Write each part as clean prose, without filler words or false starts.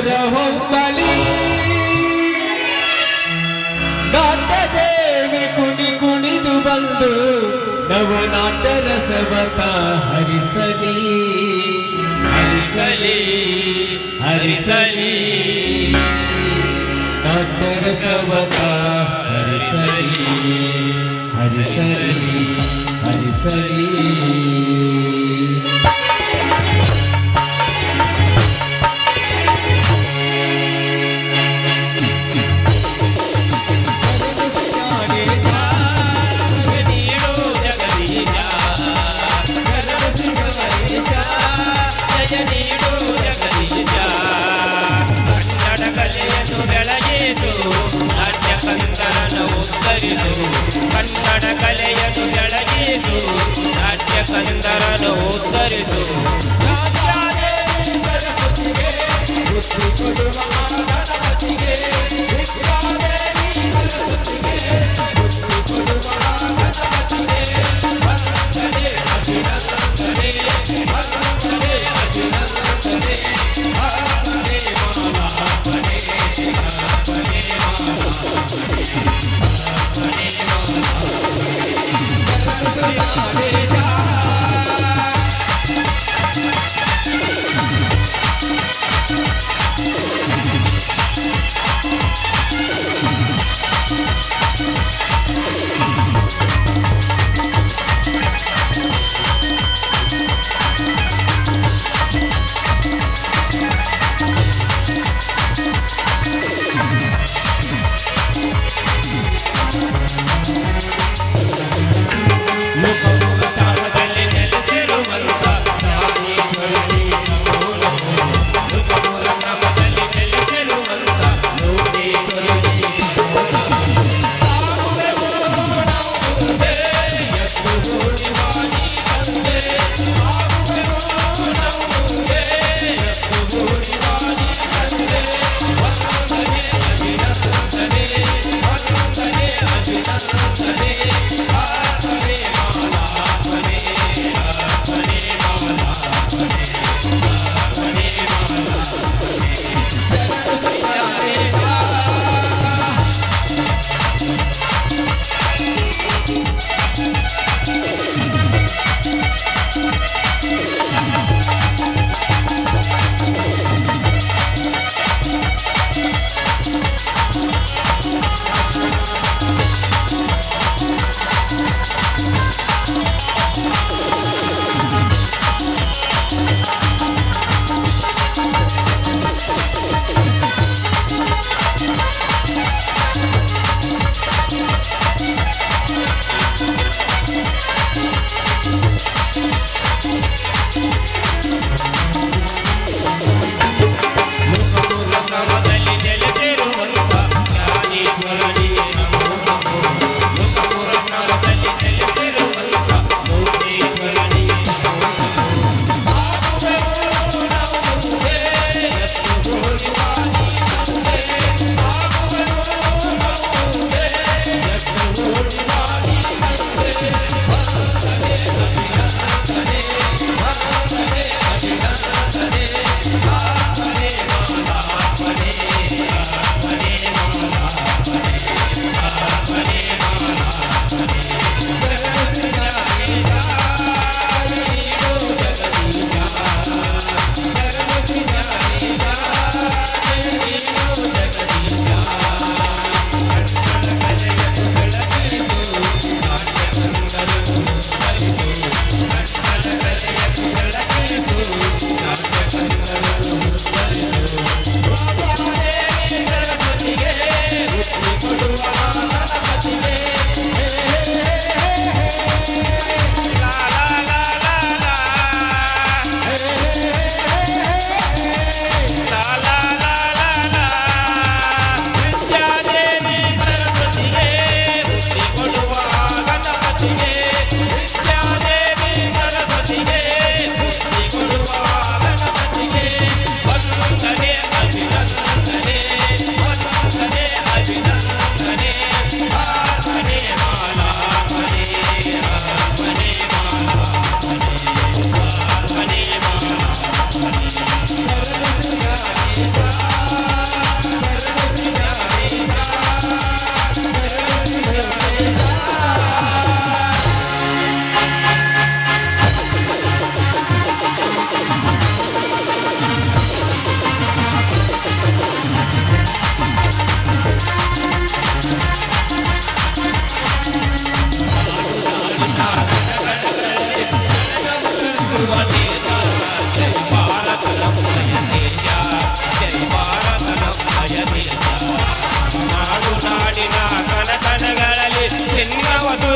ಹೊಂಬಲಿ ನಾಟದೇವಿ ಕುಣಿ ಕುಣಿದು ಬಂದು ನವನಾಟ ರಸವತ ಹರಿಸಲಿ ಹರಿಸಲಿ ಹರಿಸಲಿ ನಾಟ ರಸವತ ಹರಿಸಲಿ ಹರಿಸಲಿ ಹರಿಸಲಿ ಕನ್ನಡ ಕಲೆಯನ್ನು ಬೆಳಗಿತು ನಾಟ್ಯ ಕಂದರನು ಉತ್ತರಿತು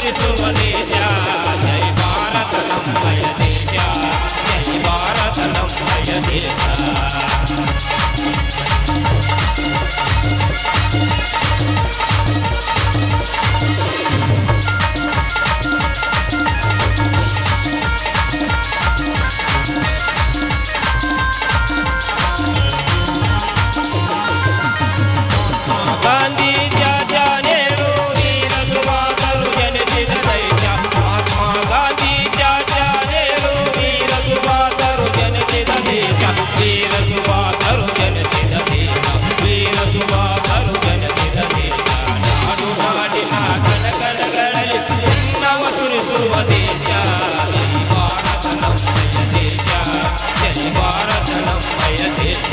ಸುರಿಸುವ ದೇಶ ಜೈ ಭಾರತ ನಮ್ಮಯ ದೇಶ ಜೈ ಭಾರತ ನಮ್ಮಯ ದೇಶ ಗಾಂಧಿ ಜಾಜ ನೆಹರು ವೀರ ಸುಭಾಷರು ಜನಿಸಿದ ದೇಶ ಮಹಾತ್ಮ ಗಾಂಧಿ ಜಾಜ ನೆಹರು ವೀರ ಸುಭಾಷರು ಜನಿಸಿದ ದೇಶ ವೀರ ಸುಭಾಷರು ಜನಿಸಿದ ದೇಶ ವೀರ ಸುಭಾಷರು ಜನಿಸಿದ ದೇಶ ನಾಡು ನಾಡಿನ ಕಣಕಣಗಳಲ್ಲಿ ಚಿನ್ನವ ಸುರಿಸುವ ದೇಶ ಜೈ ಭಾರತ ನಮ್ಮಯ ದೇಶ ಜೈ ಭಾರತ ನಮ್ಮಯ ದೇಶ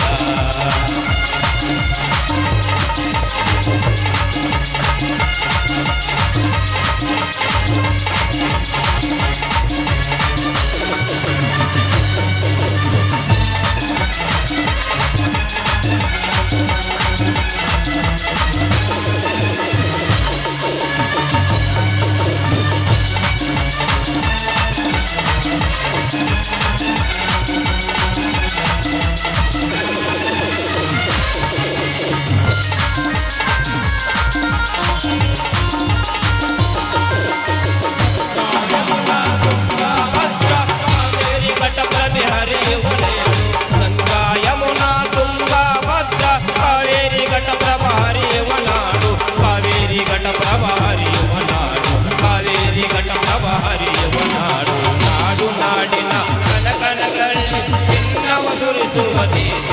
ಗಂಗಾ ಯಮುನಾ ತುಂಗಾ ಭದ್ರಾ ಕಾವೇರಿ ಘಟಪ್ರಭ ಹರಿಯುವ ನಾಡು ಕಾವೇರಿ ಘಟಪ್ರಭ ಹರಿಯುವ ನಾಡು ಕಾವೇರಿ ಘಟಪ್ರಭ ಹರಿಯುವ ನಾಡು ನಾಡು ನಾಡಿನ ಕನಕನಗಳಲ್ಲಿ ಚಿನ್ನವ ಸುರಿಸುವ ದೇಶ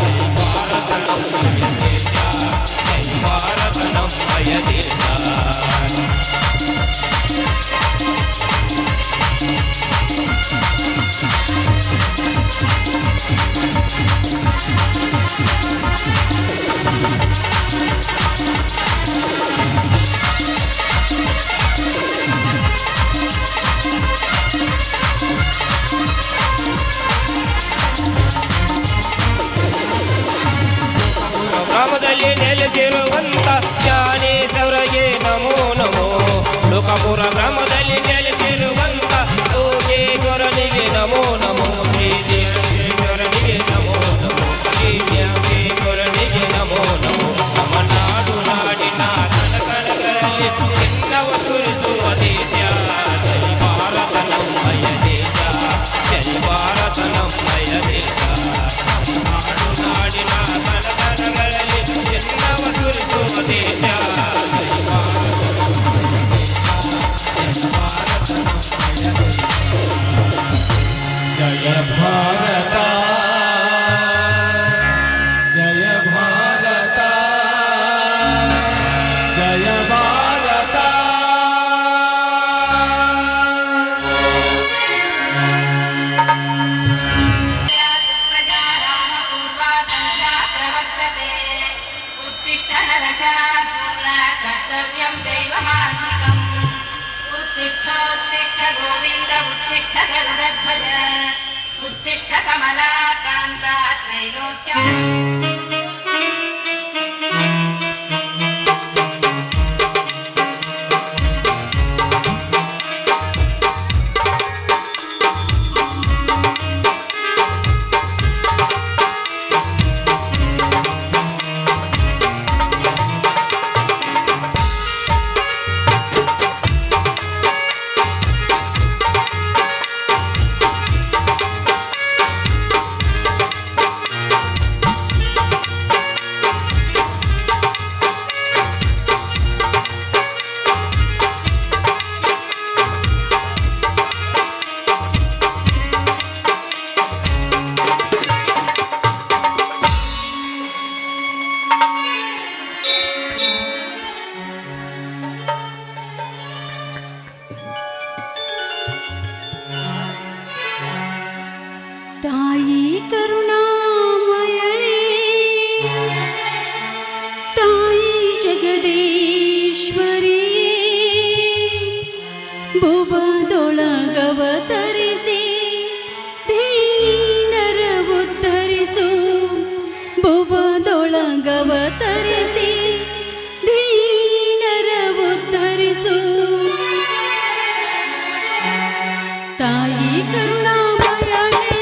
ಜೈ ಭಾರತ ನಮ್ಮಯ ದೇಶ ಜೈ ಭಾರತ ನಮ್ಮಯ ದೇಶ ಗ್ರಾಮದಲ್ಲಿ ನೆಲೆಸಿರುವಂತ ಜ್ಞಾನೇಶ್ವರಗೆ ನಮೋ ನಮೋ ಲೋಕಪುರ ಗ್ರಾಮದಲ್ಲಿ ನೆಲೆಸಿರುವಂತ ಯೋಗೇಶ್ವರನಿಗೆ ನಮೋ ನಮೋ ಶ್ರೀ ದೇವೇಶ್ವರನಿಗೆ ನಮೋ ನಮೋ ಶ್ರೀ ದೇವೇಶ್ವರನಿಗೆ ನಮೋ ನಮೋ ನಮ್ಮ ನಾಡು ನಾಡಿನ ಕಣಕಣಗಳಲ್ಲಿ ಚಿನ್ನವ ಸುರಿಸುವ ದೇಶ ಜೈ ಭಾರತ ನಮ್ಮಯ ದೇಶ ಜೈ ಭಾರತ ನಮ್ಮಯ ದೇಶ ನಾಡು ನಾಡಿನ ಕಣಕಣಗಳಲ್ಲಿ ಚಿನ್ನವ ಸುರಿಸುವ ದೇಶ ಜೈ ಭಾರತ ಜಯ ಭಾರತ ಜಯ ಭಾರತ ಜಯ ಭಾರತ कर्तव्यं दैवमान्तिकम् उत्तिष्ठ गोविन्द उत्तिष्ठ गरुडध्वज उत्तिष्ठ कमलाकान्ता त्रैलोक्यम् ತಾಯಿ ಕರುಣಾಮಯಳೇ ತಾಯಿ ಜಗದೀಶ್ವರಿಯೇ ಭುವದೊಳಗವತರಿಸಿ ದೀನರ ಉದ್ಧರಿಸು ಭುವದೊಳಗವತರಿಸಿ ದೀನರ ಉದ್ಧರಿಸು ಕರುಣಾಮಯಳೇ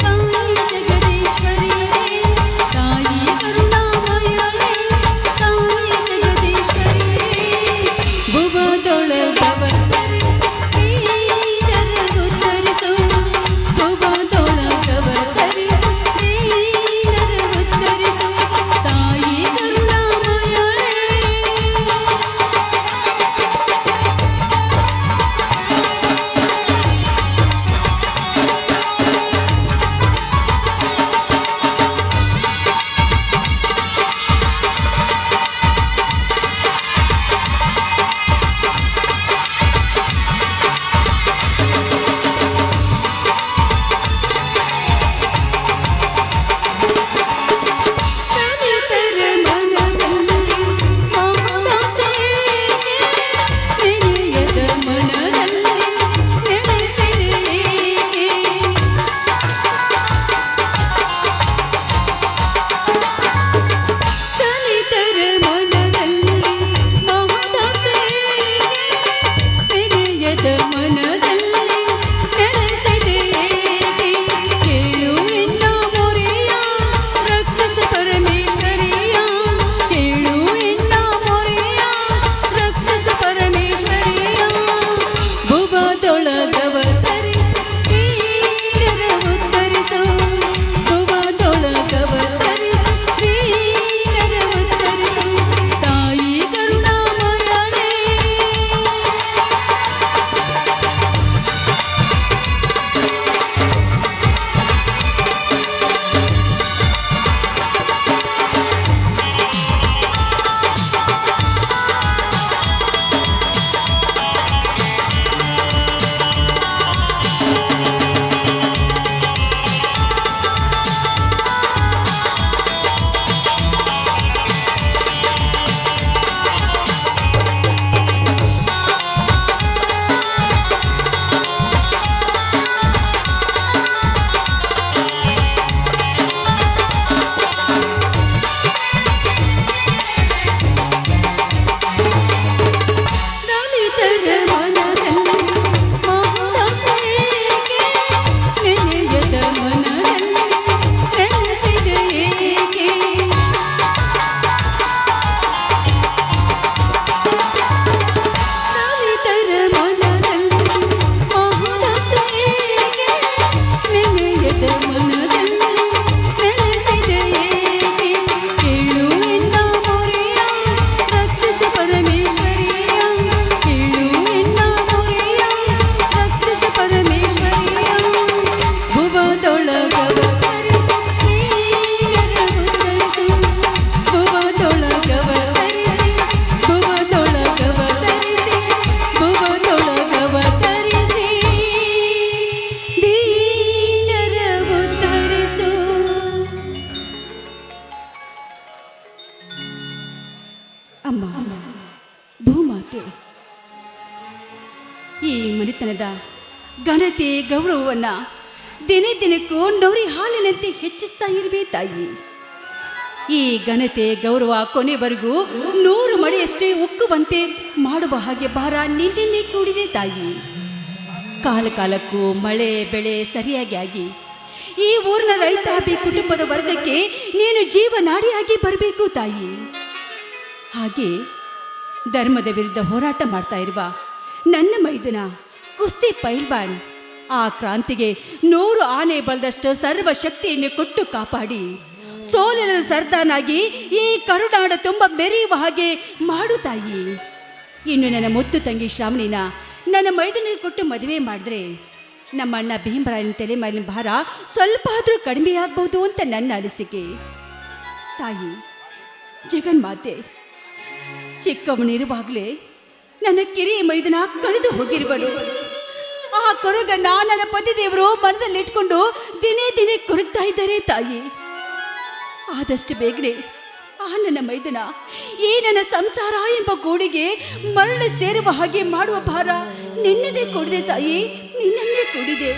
ತಾಯಿ ಜಗದೀಶ್ವರಿ ತಾಯಿ ಕರುಣಾಮಯಳೇ ತಾಯಿ ಜಗದೀಶ್ವರಿ ಭುವದೊಳಗವತರಿ ಉತ್ತರಿಸು ಭುವದೊಳಗವತರಿ ಉತ್ತರಿಸು ತಾಯಿ ಕರುಣಾಮಯಳೇ ದಲಿತರ ಮನದಲ್ಲಿ ಮಮದಾಸೆಗೆ ನೆನೆಯದ ಮನದಲ್ಲಿ ನೆಲೆಸಿದೆ ಏಕೆ ದಲಿತರ ಮನದಲ್ಲಿ ಮಮದಾಸೆಗೆ ನೆನೆಯದ ಮನದಲ್ಲಿ ನೆಲೆಸಿದೆ ಏಕೆ ಕೇಳು ಎನ್ನ ಮೊರೆಯ ರಕ್ಷಿಸು ಪರಮೇಶ್ವರಿಯ ಕೇಳು ಎನ್ನ ಮೊರೆಯ ರಕ್ಷಿಸು ಪರಮೇಶ್ವರಿಯ ಭುವದೊಳಗವತರಿ ವೀರರ ಉತ್ತರಿಸು ಭುವದೊಳಗವತರಿ ವೀರರ ಉತ್ತರಿಸು ತಾಯಿ ಕರುಣಾಮಯಳೇ ದಲಿತರ ಮನದಲ್ಲಿ ಮಮದಾಸೆಗೆ ನೆನೆಯದ ಮನದಲ್ಲಿ ನೆಲೆಸಿದೆ ಏಕೆ ದಲಿತರ ಮನದಲ್ಲಿ ಮಮದಾಸೆಗೆ ನೆನೆಯದ ಮನದಲ್ಲಿ ನೆಲೆಸಿದೆ ಏಕೆ ಕೇಳು ಎನ್ನ ಮೊರೆಯ ರಕ್ಷಿಸು ಪರಮೇಶ್ವರಿಯ ಕೇಳು ಎನ್ನ ಮೊರೆಯ ರಕ್ಷಿಸು ಪರಮೇಶ್ವರಿಯ ಭುವದೊಳಗವತರಿ ವೀರರ ಉತ್ತರಿಸು ಭುವದೊಳಗವತರಿಸಿ ಭುವದೊಳಗವತರಿಸಿ ಭುವದೊಳಗವತರಿಸಿ ದೀನರ ಉತ್ತರಿಸು ಅಮ್ಮ ಭೂಮಾತೆ ಈ ಮನೆತನದ ಘನತೆ ಗೌರವವನ್ನ ದಿನೇ ದಿನಕ್ಕೂ ನವರಿ ಹಾಲಿನಂತೆ ಹೆಚ್ಚಿಸ್ತಾ ಇರುವೆ ತಾಯಿ ಈ ಘನತೆ ಗೌರವ ಕೊನೆವರೆಗೂ 100 ಮಳೆಯಷ್ಟೇ ಉಕ್ಕುವಂತೆ ಮಾಡುವ ಹಾಗೆ ಭಾರ ನಿನ್ನೆ ಕೂಡಿದೆ ತಾಯಿ ಕಾಲ ಕಾಲಕ್ಕೂ ಮಳೆ ಬೆಳೆ ಸರಿಯಾಗಿ ಆಗಿ ಈ ಊರಿನ ರೈತಾಪಿ ಕುಟುಂಬದ ವರ್ಗಕ್ಕೆ ನೀನು ಜೀವನಾಡಿಯಾಗಿ ಬರಬೇಕು ತಾಯಿ ಹಾಗೆ ಧರ್ಮದ ವಿರುದ್ಧ ಹೋರಾಟ ಮಾಡ್ತಾ ಇರುವ ನನ್ನ ಮೈದುನ ಕುಸ್ತಿ ಪೈಲ್ವಾನ್ ಆ ಕ್ರಾಂತಿಗೆ 100 ಆನೆ ಬಲದಷ್ಟು ಸರ್ವ ಶಕ್ತಿಯನ್ನು ಕೊಟ್ಟು ಕಾಪಾಡಿ ಸೋಲಿನ ಸರ್ದಾನಾಗಿ ಈ ಕರುನಾಡ ತುಂಬ ಮೆರೆಯುವ ಹಾಗೆ ಮಾಡು ತಾಯಿ ಇನ್ನು ನನ್ನ ಮುದ್ದು ತಂಗಿ ಶ್ರಾವಣಿನ ನನ್ನ ಮೈದುನಿಗೆ ಕೊಟ್ಟು ಮದುವೆ ಮಾಡಿದ್ರೆ ನಮ್ಮ ಅಣ್ಣ ಭೀಮರಾಯನ ತಲೆ ಮೇಲಿನ ಭಾರ ಸ್ವಲ್ಪ ಆದರೂ ಕಡಿಮೆಯಾಗಬಹುದು ಅಂತ ನನ್ನ ಅನಿಸಿಕೆ ತಾಯಿ ಜಗನ್ಮಾತೆ ಚಿಕ್ಕವನಿರುವಾಗಲೇ ನನ್ನ ಕಿರಿಯ ಮೈದುನ ಕಳೆದು ಹೋಗಿರುವಳು ಆ ಕೊರಗನ್ನ ನನ್ನ ಪತಿದೇವರು ಮನದಲ್ಲಿಟ್ಕೊಂಡು ದಿನೇ ದಿನೇ ಕೊರಗ್ತಾ ಇದ್ದಾರೆ ತಾಯಿ ಆದಷ್ಟು ಬೇಗನೆ ಆ ನನ್ನ ಮೈದುನ ಈ ನನ್ನ ಸಂಸಾರ ಎಂಬ ಗೋಡಿಗೆ ಮರಳಿ ಸೇರುವ ಹಾಗೆ ಮಾಡುವ ಭಾರ ನಿನ್ನನ್ನೇ ಕೊಡಿದೆ ತಾಯಿ ನಿನ್ನನ್ನೇ ಕೊಡಿದೆ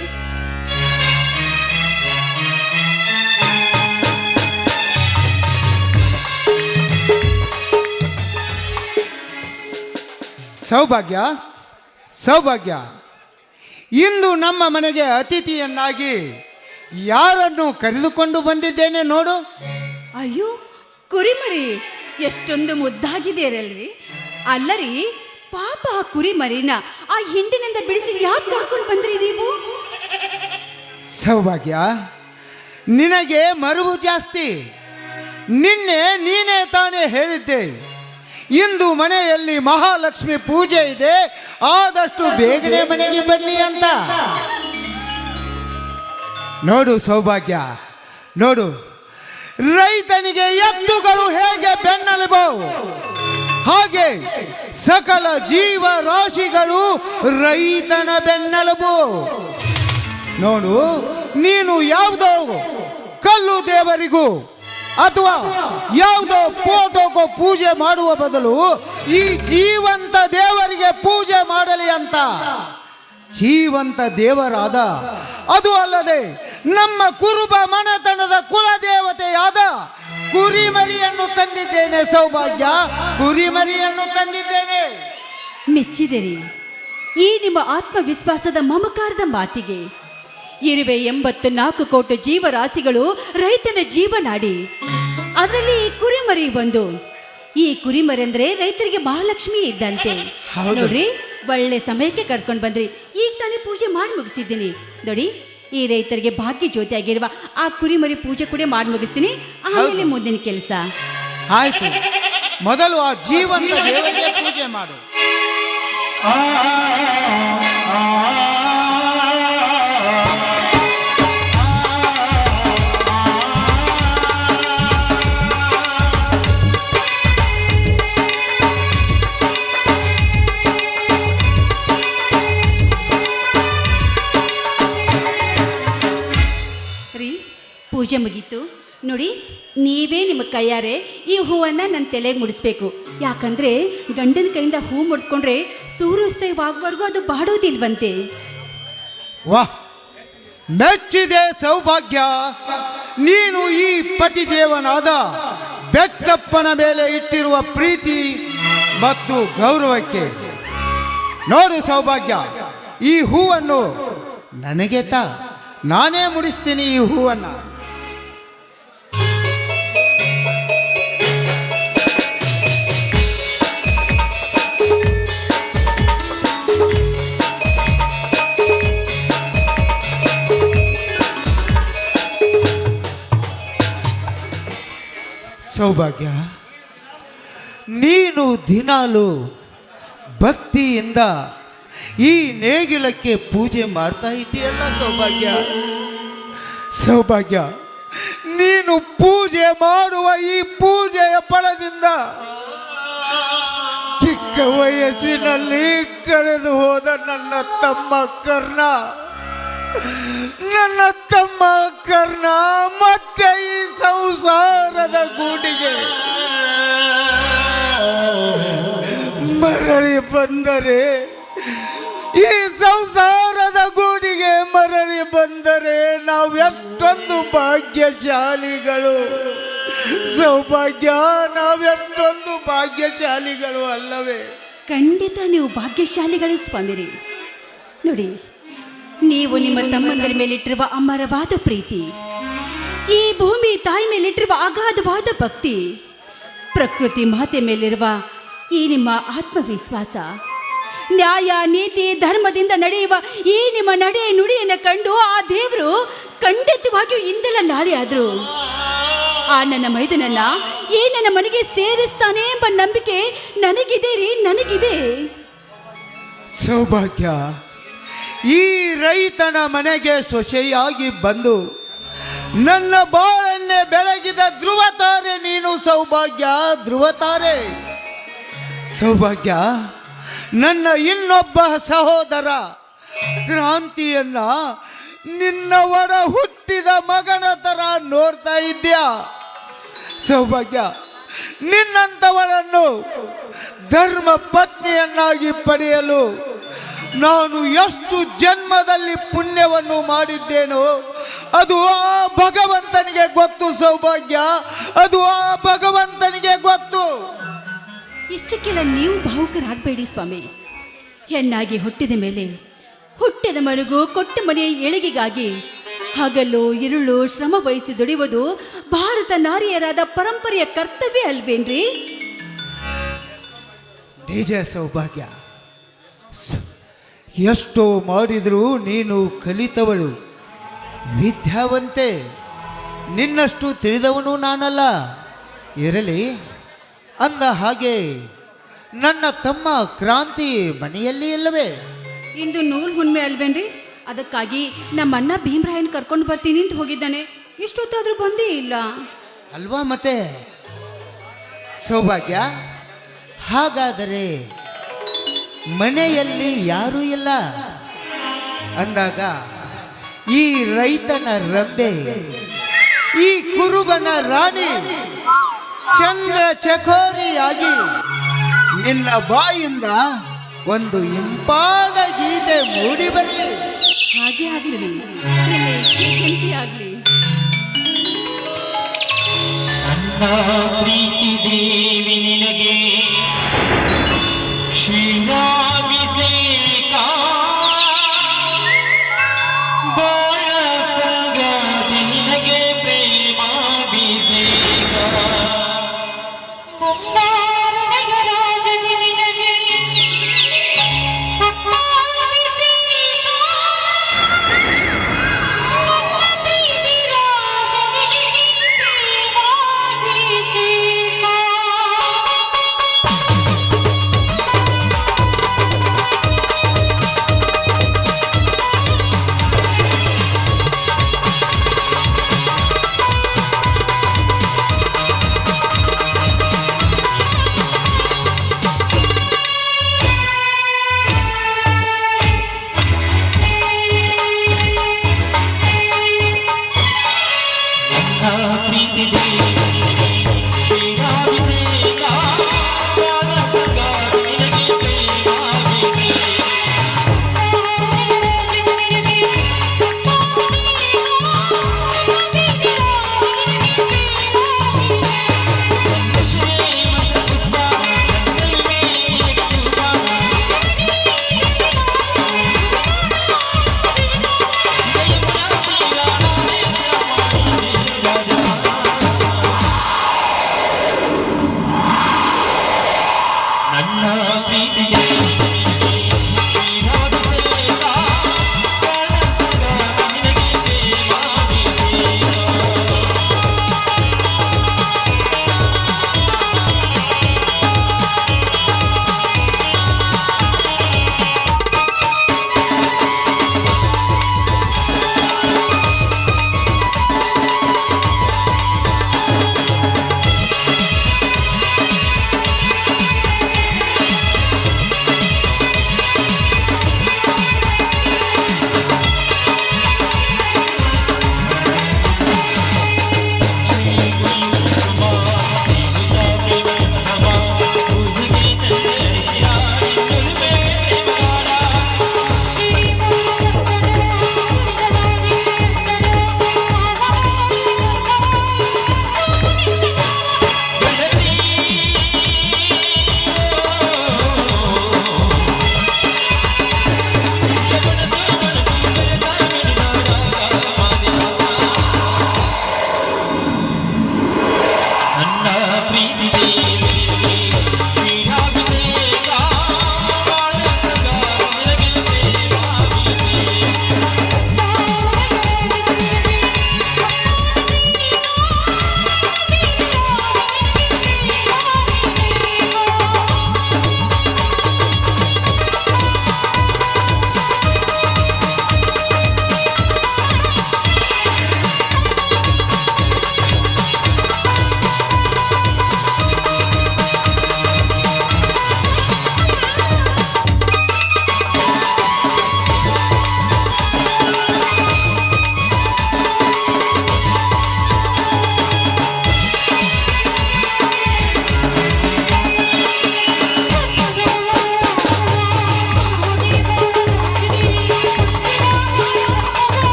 ಸೌಭಾಗ್ಯ ಸೌಭಾಗ್ಯ ಇಂದು ನಮ್ಮ ಮನೆಗೆ ಅತಿಥಿಯನ್ನಾಗಿ ಯಾರನ್ನು ಕರೆದುಕೊಂಡು ಬಂದಿದ್ದೇನೆ ನೋಡು. ಅಯ್ಯೋ ಕುರಿಮರಿ ಎಷ್ಟೊಂದು ಮುದ್ದಾಗಿದೆಯರಲ್ರಿ. ಅಲ್ಲರಿ ಪಾಪ ಆ ಕುರಿಮರಿನ ಆ ಹಿಂಡಿನಿಂದ ಬಿಡಿಸಿ ಯಾಕೆ ಕರ್ಕೊಂಡು ಬಂದ್ರಿ ನೀವು? ಸೌಭಾಗ್ಯ, ನಿನಗೆ ಮರುವು ಜಾಸ್ತಿ. ನಿನ್ನೆ ನೀನೇ ತಾನೇ ಹೇಳಿದ್ದೆ, ಇಂದು ಮನೆಯಲ್ಲಿ ಮಹಾಲಕ್ಷ್ಮಿ ಪೂಜೆ ಇದೆ, ಆದಷ್ಟು ಬೇಗನೆ ಮನೆಗೆ ಬನ್ನಿ ಅಂತ. ನೋಡು ಸೌಭಾಗ್ಯ, ನೋಡು, ರೈತನಿಗೆ ಎತ್ತುಗಳು ಹೇಗೆ ಬೆನ್ನೆಲುಬು, ಹಾಗೆ ಸಕಲ ಜೀವರಾಶಿಗಳು ರೈತನ ಬೆನ್ನೆಲುಬು. ನೋಡು, ನೀನು ಯಾವುದೋ ಕಲ್ಲು ದೇವರಿಗೂ ಅಥವಾ ಯಾವುದೋ ಫೋಟೋಗೂ ಪೂಜೆ ಮಾಡುವ ಬದಲು ಈ ಜೀವಂತ ದೇವರಿಗೆ ಪೂಜೆ ಮಾಡಲಿ ಅಂತ ಜೀವಂತ ದೇವರಾದ, ಅದು ಅಲ್ಲದೆ ನಮ್ಮ ಕುರುಬ ಮನೆತನದ ಕುಲದೇವತೆಯಾದ ಕುರಿಮರಿಯನ್ನು ತಂದಿದ್ದೇನೆ ಸೌಭಾಗ್ಯ, ಕುರಿಮರಿಯನ್ನು ತಂದಿದ್ದೇನೆ. ಮೆಚ್ಚಿದಿರಿ ಈ ನಿಮ್ಮ ಆತ್ಮವಿಶ್ವಾಸದ ಮಮಕಾರದ ಮಾತಿಗೆ. ಇರುವೆ 84 ಕೋಟಿ ಜೀವರಾಶಿಗಳು ರೈತನ ಜೀವನಾಡಿ, ಅದರಲ್ಲಿ ಈ ಕುರಿಮರಿ ಒಂದು. ಈ ಕುರಿಮರಿ ಅಂದ್ರೆ ರೈತರಿಗೆ ಮಹಾಲಕ್ಷ್ಮಿ ಇದ್ದಂತೆ. ಹೌದು. ನೋಡ್ರಿ, ಒಳ್ಳೆ ಸಮಯಕ್ಕೆ ಕರ್ಕೊಂಡು ಬಂದ್ರಿ. ಈಗ ತಾನೇ ಪೂಜೆ ಮಾಡಿ ಮುಗಿಸಿದ್ದೀನಿ ನೋಡಿ. ಈ ರೈತರಿಗೆ ಭಾಗ್ಯ ಜ್ಯೋತಿ ಆಗಿರುವ ಆ ಕುರಿಮರಿ ಪೂಜೆ ಕೂಡ ಮಾಡಿ ಮುಗಿಸ್ತೀನಿ. ಆಮೇಲೆ ಮುಂದಿನ ಕೆಲಸ. ಆಯ್ತು, ಮೊದಲು ಆ ಜೀವಂತ ದೇವರಿಗೆ ಪೂಜೆ ಮಾಡು. ರೀ, ಪೂಜೆ ಮುಗೀತು ನೋಡಿ. ನೀವೇ ನಿಮ್ಮ ಕೈಯಾರೆ ಈ ಹೂವನ್ನು ನನ್ನ ತಲೆಗೆ ಮುಡಿಸ್ಬೇಕು. ಯಾಕಂದ್ರೆ ಗಂಡನ ಕೈಯಿಂದ ಹೂ ಮುಡ್ಕೊಂಡ್ರೆ ಸೂರ್ಯೋದಯವಾಗುವವರೆಗೂ ಅದು ಬಾಡೋದಿಲ್ವಂತೆ. ವಾಹ್, ಮೆಚ್ಚಿದೆ ಸೌಭಾಗ್ಯ. ನೀನು ಈ ಪತಿದೇವನಾದ ಬೆಟ್ಟಪ್ಪನ ಮೇಲೆ ಇಟ್ಟಿರುವ ಪ್ರೀತಿ ಮತ್ತು ಗೌರವಕ್ಕೆ. ನೋಡು ಸೌಭಾಗ್ಯ, ಈ ಹೂವನ್ನು ನನಗೆ ತಾ, ನಾನೇ ಮುಡಿಸ್ತೀನಿ ಈ ಹೂವನ್ನು. ಸೌಭಾಗ್ಯ, ನೀನು ದಿನಾಲು ಭಕ್ತಿಯಿಂದ ಈ ನೇಗಿಲಕ್ಕೆ ಪೂಜೆ ಮಾಡ್ತಾ ಇದ್ದೀಯಲ್ಲ ಸೌಭಾಗ್ಯ. ಸೌಭಾಗ್ಯ, ನೀನು ಪೂಜೆ ಮಾಡುವ ಈ ಪೂಜೆಯ ಫಲದಿಂದ ಚಿಕ್ಕ ವಯಸ್ಸಿನಲ್ಲಿ ಕಳೆದು ಹೋದ ನನ್ನ ತಮ್ಮ ಕರ್ಣ ಮತ್ತೆ ಈ ಸಂಸಾರದ ಗೂಡಿಗೆ ಮರಳಿ ಬಂದರೆ, ಈ ಸಂಸಾರದ ಗೂಡಿಗೆ ಮರಳಿ ಬಂದರೆ ನಾವು ಎಷ್ಟೊಂದು ಭಾಗ್ಯಶಾಲಿಗಳು ಸೌಭಾಗ್ಯ, ನಾವೆಷ್ಟೊಂದು ಭಾಗ್ಯಶಾಲಿಗಳು ಅಲ್ಲವೇ? ಖಂಡಿತ ನೀವು ಭಾಗ್ಯಶಾಲಿಗಳೇ ಸ್ವಾಮಿರಿ. ನೋಡಿ, ನೀವು ನಿಮ್ಮ ತಮ್ಮಂದರ ಮೇಲಿಟ್ಟಿರುವ ಅಮರವಾದ ಪ್ರೀತಿ, ಈ ಭೂಮಿ ತಾಯಿ ಮೇಲಿಟ್ಟಿರುವ ಅಗಾಧವಾದ ಭಕ್ತಿ, ಪ್ರಕೃತಿ ಮಾತೆ ಮೇಲಿರುವ ಈ ನಿಮ್ಮ ಆತ್ಮವಿಶ್ವಾಸ, ನ್ಯಾಯ ನೀತಿ ಧರ್ಮದಿಂದ ನಡೆಯುವ ಈ ನಿಮ್ಮ ನಡೆ ನುಡಿಯನ್ನು ಕಂಡು ಆ ದೇವರು ಖಂಡಿತವಾಗಿಯೂ ಇಂದೆಲ್ಲ ನಾಳೆ ಆದರೂ ಆ ನನ್ನ ಮೈದನನ್ನ ಈ ನನ್ನ ಮನೆಗೆ ಸೇರಿಸ್ತಾನೆ ಎಂಬ ನಂಬಿಕೆ ನನಗಿದೆ ರೀ, ನನಗಿದೆ. ಸೌಭಾಗ್ಯ, ಈ ರೈತನ ಮನೆಗೆ ಸೊಸೆಯಾಗಿ ಬಂದು ನನ್ನ ಬಾಳನ್ನೇ ಬೆಳಗಿದ ಧ್ರುವತಾರೆ ನೀನು ಸೌಭಾಗ್ಯ, ಧ್ರುವತಾರೆ. ಸೌಭಾಗ್ಯ, ನನ್ನ ಇನ್ನೊಬ್ಬ ಸಹೋದರ ಕ್ರಾಂತಿಯನ್ನ ನಿನ್ನ ಒಡ ಹುಟ್ಟಿದ ಮಗನ ತರ ನೋಡ್ತಾ ಇದ್ಯಾ ಸೌಭಾಗ್ಯ. ನಿನ್ನಂಥವರನ್ನು ಧರ್ಮ ಪತ್ನಿಯನ್ನಾಗಿ ಪಡೆಯಲು ನಾನು ಎಷ್ಟು ಜನ್ಮದಲ್ಲಿ ಪುಣ್ಯವನ್ನು ಮಾಡಿದ್ದೇನೋ ಅದು ಆ ಭಗವಂತನಿಗೆ ಗೊತ್ತು ಸೌಭಾಗ್ಯ, ಅದು ಆ ಭಗವಂತನಿಗೆ ಗೊತ್ತು. ಇಷ್ಟಕ್ಕೆಲ್ಲ ನೀವು ಭಾವುಕರಾಗಬೇಡಿ ಸ್ವಾಮಿ. ಹೆಣ್ಣಾಗಿ ಹುಟ್ಟಿದ ಮೇಲೆ ಹುಟ್ಟಿದ ಬೆಳೆಯದ ಮನೆಗೂ ಕೊಟ್ಟ ಮನೆಯ ಏಳಿಗೆಗಾಗಿ ಹಗಲು ഇരുಳು ಶ್ರಮ ವಹಿಸಿ ದುಡಿಯುವುದು ಭಾರತ ನಾರಿಯರಾದ ಪರಂಪರೆಯ ಕರ್ತವ್ಯ ಅಲ್ವೇನ್ರಿ? ನಿಜ ಸೌಭಾಗ್ಯ. ಎಷ್ಟೋ ಮಾಡಿದರೂ ನೀನು ಕಲಿತವಳು, ವಿದ್ಯಾವಂತೆ. ನಿನ್ನಷ್ಟು ತಿಳಿದವನು ನಾನಲ್ಲ. ಇರಲಿ, ಅಂದ ಹಾಗೆ ನನ್ನ ತಮ್ಮ ಕ್ರಾಂತಿ ಮನೆಯಲ್ಲಿ ಇಲ್ಲವೇ? ಇಂದು ನೂಲ್ ಹುಣ್ಣಿಮೆ ಅಲ್ವೇನ್ರಿ? ಅದಕ್ಕಾಗಿ ನಮ್ಮ ಅಣ್ಣ ಭೀಮರಾಯನ್ ಕರ್ಕೊಂಡು ಬರ್ತೀನಿ ಅಂತ ಹೋಗಿದ್ದಾನೆ. ಇಷ್ಟೊತ್ತಾದ್ರೂ ಬಂದೇ ಇಲ್ಲ ಅಲ್ವಾ? ಮತ್ತೆ ಸೌಭಾಗ್ಯ, ಹಾಗಾದರೆ ಮನೆಯಲ್ಲಿ ಯಾರೂ ಇಲ್ಲ ಅಂದಾಗ ಈ ರೈತನ ರಂಬೆ, ಈ ಕುರುಬನ ರಾಣಿ ಚಂದ್ರ ಚಕೋರಿಯಾಗಿ ನಿನ್ನ ಬಾಯಿಂದ ಒಂದು ಇಂಪಾದ ಗೀತೆ ಮೂಡಿ ಬರಲಿ. ಹಾಗೆ ಆಗಲಿ, ನಿನ್ನ ಇಚ್ಛೆ ಆಗಲಿ. ನನ್ನ ಪ್ರೀತಿ ದೇವಿ ನಿನಗೆ ಕ್ಷೀರಾಭಿಷೇಕ ಬಾಳಸಗಾದೆ ನಿನಗೆ ಪ್ರೇಮಾಭಿಷೇಕ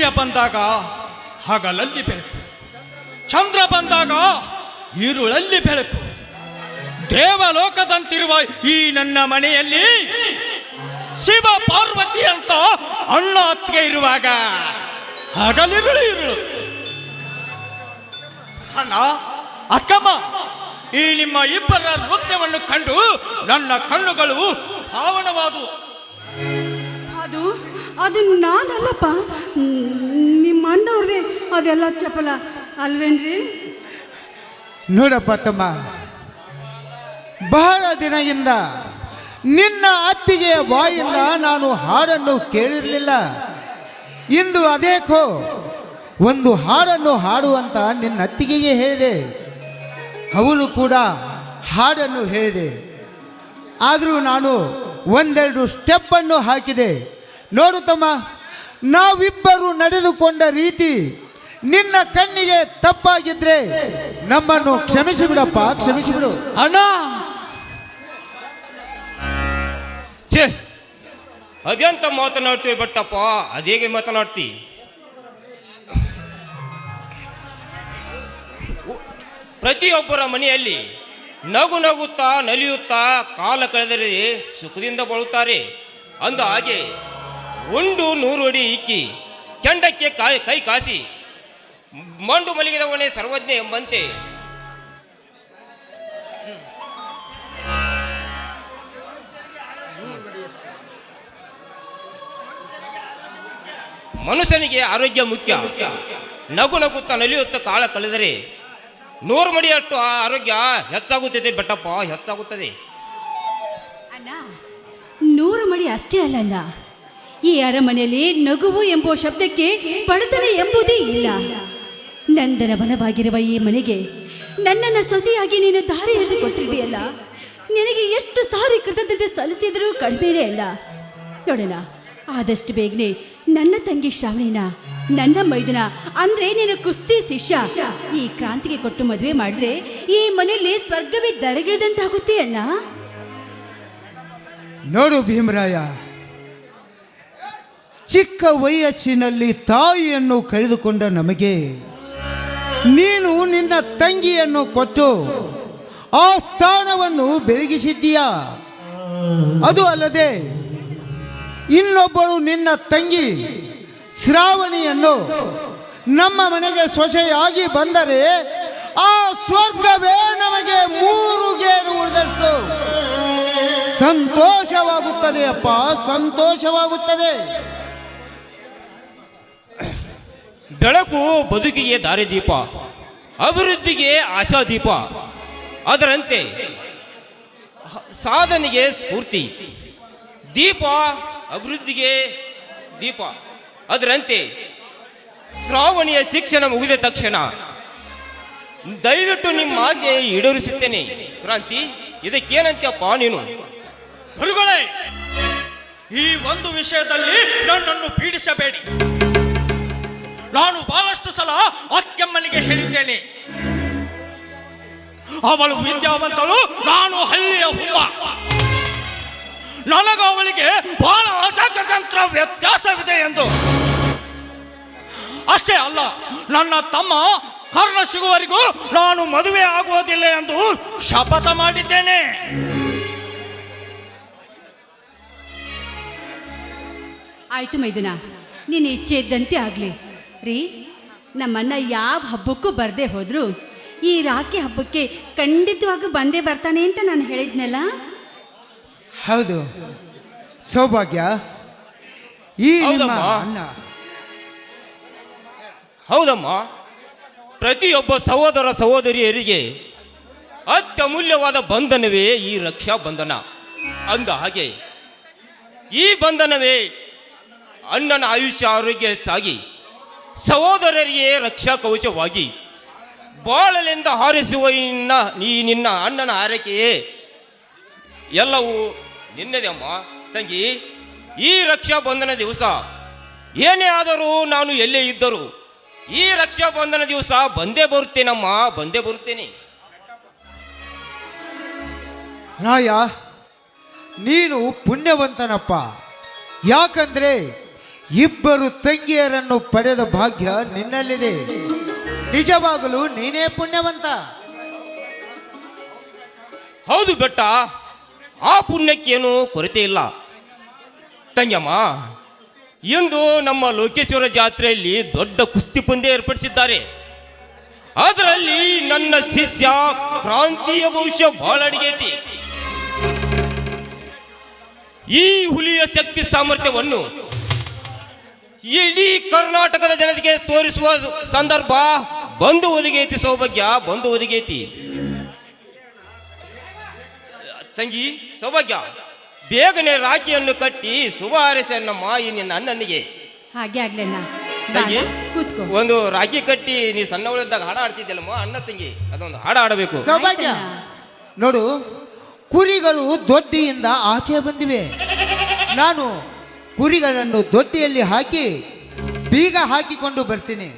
ಸೂರ್ಯ ಬಂದಾಗ ಹಗಲಲ್ಲಿ ಬೆಳಕು, ಚಂದ್ರ ಬಂದಾಗ ഇരുಳಲ್ಲಿ ಬೆಳಕು. ದೇವಲೋಕದಂತಿರುವ ಈ ನನ್ನ ಮನೆಯಲ್ಲಿ ಶಿವ ಪಾರ್ವತಿ ಅಂತ ಅಣ್ಣ ಅತ್ತಿಗೆ ಇರುವಾಗ ಹಗಲಿರುಳು ഇരുಳು. ಅಣ್ಣ ಅಕ್ಕಮ್ಮ, ಈ ನಿಮ್ಮ ಇಬ್ಬರ ನೃತ್ಯವನ್ನು ಕಂಡು ನನ್ನ ಕಣ್ಣುಗಳು ಪಾವನವಾದವು. ಅದು ಅದು ನಾನಲ್ಲಪ್ಪ, ನಿಮ್ಮ ಅಣ್ಣವ್ರದೇ ಅದೆಲ್ಲ ಚಪಲ ಅಲ್ವೇನ್ರಿ? ನೋಡಪ್ಪ ತಮ್ಮ, ಬಹಳ ದಿನದಿಂದ ನಿನ್ನ ಅತ್ತಿಗೆಯ ಬಾಯಿಂದ ನಾನು ಹಾಡನ್ನು ಕೇಳಿರಲಿಲ್ಲ. ಇಂದು ಅದೇಕೋ ಒಂದು ಹಾಡನ್ನು ಹಾಡುವಂತ ನಿನ್ನ ಅತ್ತಿಗೆಗೆ ಹೇಳಿದೆ. ಅವಳು ಕೂಡ ಹಾಡನ್ನು ಹೇಳಿದೆ. ಆದರೂ ನಾನು ಒಂದೆರಡು ಸ್ಟೆಪ್ಪನ್ನು ಹಾಕಿದೆ. ನೋಡು ತಮ್ಮ, ನಾವಿಬ್ಬರು ನಡೆದುಕೊಂಡ ರೀತಿ ನಿನ್ನ ಕಣ್ಣಿಗೆ ತಪ್ಪಾಗಿದ್ರೆ ನಮ್ಮನ್ನು ಕ್ಷಮಿಸಿಬಿಡಪ್ಪ, ಕ್ಷಮಿಸಿಬಿಡು. ಅಣ್ಣ, ಛೇ, ಅದೆಂತ ಮಾತನಾಡ್ತೀವಿ ಬಟ್ಟಪ್ಪ, ಅದೇಗೆ ಮಾತನಾಡ್ತಿ? ಪ್ರತಿಯೊಬ್ಬರ ಮನೆಯಲ್ಲಿ ನಗು ನಗುತ್ತಾ ನಲಿಯುತ್ತಾ ಕಾಲ ಕಳೆದರೆ ಸುಖದಿಂದ ಬಾಳುತ್ತಾರೆ. ಅಂದ ಹಾಗೆ ಒಂದು 100 ಅಡಿ ಇಕ್ಕಿ ಕೆಂಡಕ್ಕೆ ಕೈ ಕಾಸಿ ಮಂಡು ಮಲಗಿದವನೇ ಸರ್ವಜ್ಞ ಎಂಬಂತೆ ಮನುಷ್ಯನಿಗೆ ಆರೋಗ್ಯ ಮುಖ್ಯ. ನಗು ನಗುತ್ತಾ ನಲಿಯುತ್ತಾ ಕಾಲ ಕಳೆದರೆ 100 ಮಡಿಯಷ್ಟು ಆ ಆರೋಗ್ಯ ಹೆಚ್ಚಾಗುತ್ತದೆ ಬೆಟ್ಟಪ್ಪ, ಹೆಚ್ಚಾಗುತ್ತದೆ. ಅಣ್ಣ, 100 ಮಡಿ ಅಷ್ಟೇ ಅಲ್ಲಣ್ಣ, ಈ ಅರಮನೆಯಲ್ಲಿ ನಗುವು ಎಂಬುವ ಶಬ್ದಕ್ಕೆ ಬಡತನ ಎಂಬುದೇ ಇಲ್ಲ. ನಂದನ ವನವಾಗಿರುವ ಈ ಮನೆಗೆ ನನ್ನನ್ನು ಸೊಸೆಯಾಗಿ ನೀನು ದಾರಿ ಎಳೆದು ಕೊಟ್ಟಿರ್ಬಿಯಲ್ಲ, ನಿನಗೆ ಎಷ್ಟು ಸಾರಿ ಕೃತಜ್ಞತೆ ಸಲ್ಲಿಸಿದರೂ ಕಡಿಮೆನೇ ಅಲ್ಲ. ನೋಡೋಣ, ಆದಷ್ಟು ಬೇಗನೆ ನನ್ನ ತಂಗಿ ಶ್ರಾವಣಿನ, ನನ್ನ ಮೈದುನ ಅಂದ್ರೆ ನೀನು ಕುಸ್ತಿ ಶಿಷ್ಯ ಈ ಕ್ರಾಂತಿಗೆ ಕೊಟ್ಟು ಮದುವೆ ಮಾಡಿದ್ರೆ ಈ ಮನೆಯಲ್ಲಿ ಸ್ವರ್ಗವೇ ದರಗಿಳಿದಂತಾಗುತ್ತೆ ಅಣ್ಣ. ನೋಡು ಭೀಮರಾಯ, ಚಿಕ್ಕ ವಯಸ್ಸಿನಲ್ಲಿ ತಾಯಿಯನ್ನು ಕಳೆದುಕೊಂಡ ನಮಗೆ ನೀನು ನಿನ್ನ ತಂಗಿಯನ್ನು ಕೊಟ್ಟು ಆ ಸ್ಥಾನವನ್ನು ಬೆಳಗಿಸಿದ್ದೀಯಾ. ಅದು ಅಲ್ಲದೆ ಇನ್ನೊಬ್ಬಳು ನಿನ್ನ ತಂಗಿ ಶ್ರಾವಣಿಯನ್ನು ನಮ್ಮ ಮನೆಗೆ ಸೊಸೆಯಾಗಿ ಬಂದರೆ ಆ ಸ್ವರ್ಗವೇ ನಮಗೆ 3 ಗೇಣು ಉಳಿದಷ್ಟು ಸಂತೋಷವಾಗುತ್ತದೆ ಅಪ್ಪ, ಸಂತೋಷವಾಗುತ್ತದೆ. ಬೆಳಕು ಬದುಕಿಗೆ ದಾರಿದೀಪ, ಅಭಿವೃದ್ಧಿಗೆ ಆಶಾದೀಪ. ಅದರಂತೆ ಸಾಧನೆಗೆ ಸ್ಫೂರ್ತಿ, ದೀಪ ಅಭಿವೃದ್ಧಿಗೆ ದೀಪ. ಅದರಂತೆ ಶ್ರಾವಣಿಯ ಶಿಕ್ಷಣ ಮುಗಿದ ತಕ್ಷಣ ದಯವಿಟ್ಟು ನಿಮ್ಮ ಆಸೆ ಈಡೇರಿಸುತ್ತೇನೆ. ಕ್ರಾಂತಿ, ಇದಕ್ಕೇನಂತ್ಯಪ್ಪ ನೀನು? ಗುರುಗಳೇ, ಈ ಒಂದು ವಿಷಯದಲ್ಲಿ ನನ್ನನ್ನು ಪೀಡಿಸಬೇಡಿ. ನಾನು ಬಹಳಷ್ಟು ಸಲ ಅಕ್ಕಮ್ಮನಿಗೆ ಹೇಳಿದ್ದೇನೆ, ಅವಳು ವಿದ್ಯಾವಂತಳು, ನಾನು ಹಳ್ಳಿಯ ಹುಮ್ಮ. ನನಗೂ ಅವಳಿಗೆ ಬಹಳ ಅಜಗಜಂತ್ರ ವ್ಯತ್ಯಾಸವಿದೆ ಎಂದು. ಅಷ್ಟೇ ಅಲ್ಲ, ನನ್ನ ತಮ್ಮ ಕರ್ಣ ಸಿಗುವವರೆಗೂ ನಾನು ಮದುವೆ ಆಗುವುದಿಲ್ಲ ಎಂದು ಶಪಥ ಮಾಡಿದ್ದೇನೆ. ಆಯ್ತು ಮೈದುನ, ನೀನು ಇಚ್ಛೆ ಇದ್ದಂತೆ ಆಗಲಿ ರೀ. ನಮ್ಮಣ್ಣ ಯಾವ ಹಬ್ಬಕ್ಕೂ ಬರದೇ ಹೋದ್ರು ಈ ರಾಖಿ ಹಬ್ಬಕ್ಕೆ ಖಂಡಿತವಾಗೂ ಬಂದೇ ಬರ್ತಾನೆ ಅಂತ ನಾನು ಹೇಳಿದ್ನಲ್ಲ. ಹೌದು ಸೌಭಾಗ್ಯ, ಈ ನಿಮ್ಮ ಹೌದಮ್ಮ. ಅಣ್ಣ ಹೌದಮ್ಮ, ಪ್ರತಿಯೊಬ್ಬ ಸಹೋದರ ಸಹೋದರಿಯರಿಗೆ ಅತ್ಯಮೂಲ್ಯವಾದ ಬಂಧನವೇ ಈ ರಕ್ಷಾ ಬಂಧನ. ಅಂದ ಹಾಗೆ ಈ ಬಂಧನವೇ ಅಣ್ಣನ ಆಯುಷ್ಯ ಆರೋಗ್ಯ ಹೆಚ್ಚಾಗಿ ಸಹೋದರರಿಗೆ ರಕ್ಷಾ ಕವಚವಾಗಿ ಬಾಳಲೆಂದ ಹಾರಿಸುವ ನಿನ್ನ ಅಣ್ಣನ ಆರೈಕೆಯೇ ಎಲ್ಲವೂ ನಿನ್ನದೇ ಅಮ್ಮ. ತಂಗಿ, ಈ ರಕ್ಷಾ ಬಂಧನ ದಿವಸ ಏನೇ ಆದರೂ ನಾನು ಎಲ್ಲೇ ಇದ್ದರೂ ಈ ರಕ್ಷಾ ಬಂಧನ ದಿವಸ ಬಂದೇ ಬರುತ್ತೇನಮ್ಮ, ಬಂದೇ ಬರುತ್ತೇನೆ. ರಾಯ, ನೀನು ಪುಣ್ಯವಂತನಪ್ಪ. ಯಾಕಂದ್ರೆ ಇಬ್ಬರು ತಂಗಿಯರನ್ನು ಪಡೆದ ಭಾಗ್ಯ ನಿನ್ನಲ್ಲಿದೆ. ನಿಜವಾಗಲೂ ನೀನೇ ಪುಣ್ಯವಂತ. ಹೌದು ಬೆಟ್ಟ, ಆ ಪುಣ್ಯಕ್ಕೇನು ಕೊರತೆ ಇಲ್ಲ. ತಂಗಮ್ಮ, ಇಂದು ನಮ್ಮ ಲೋಕೇಶ್ವರ ಜಾತ್ರೆಯಲ್ಲಿ ದೊಡ್ಡ ಕುಸ್ತಿ ಪಂದ್ಯ ಏರ್ಪಡಿಸಿದ್ದಾರೆ. ಅದರಲ್ಲಿ ನನ್ನ ಶಿಷ್ಯ ಕ್ರಾಂತಿಯ ಭವಿಷ್ಯ ಬಹಳ ಅಡಿಗೈತಿ. ಈ ಹುಲಿಯ ಶಕ್ತಿ ಸಾಮರ್ಥ್ಯವನ್ನು ಇಡೀ ಕರ್ನಾಟಕದ ಜನತೆಗೆ ತೋರಿಸುವ ಸಂದರ್ಭ ಬಂದು ಒದಗೈತಿ. ಸೌಭಾಗ್ಯ ಬಂದು ಒದಗೈತಿ. ತಂಗಿ ಸೌಭಾಗ್ಯ, ಬೇಗನೆ ರಾಖಿಯನ್ನು ಕಟ್ಟಿ ಶುಭ ಹಾರೈಸನ್ನಮ್ಮ ಈ ನಿನ್ನ ಅಣ್ಣನಿಗೆ. ಹಾಗೆ ಆಗ್ಲಣ್ಣ. ತಂಗಿ, ಕೂತ್ಕೋ. ಒಂದು ರಾಖಿ ಕಟ್ಟಿ ನೀ ಸಣ್ಣವಳಿದ್ದಾಗ ಹಾಡ ಆಡ್ತಿದ್ದಲ್ಲಮ್ಮ ಅಣ್ಣ ತಂಗಿ, ಅದೊಂದು ಹಾಡ ಆಡಬೇಕು. ಸೌಭಾಗ್ಯ, ನೋಡು, ಕುರಿಗಳು ದೊಡ್ಡಿಯಿಂದ ಆಚೆ ಬಂದಿವೆ. ನಾನು ಕುರಿಗಳನ್ನು ದೊಡ್ಡಿಯಲ್ಲಿ ಹಾಕಿ ಬೀಗ ಹಾಕಿಕೊಂಡು ಬರ್ತೀನಿ.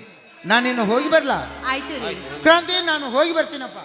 ನಾನಿನ್ನು ಹೋಗಿ ಬರಲಾ? ಆಯ್ತು ರೀ. ಕ್ರಾಂತಿ, ನಾನು ಹೋಗಿ ಬರ್ತೀನಪ್ಪ.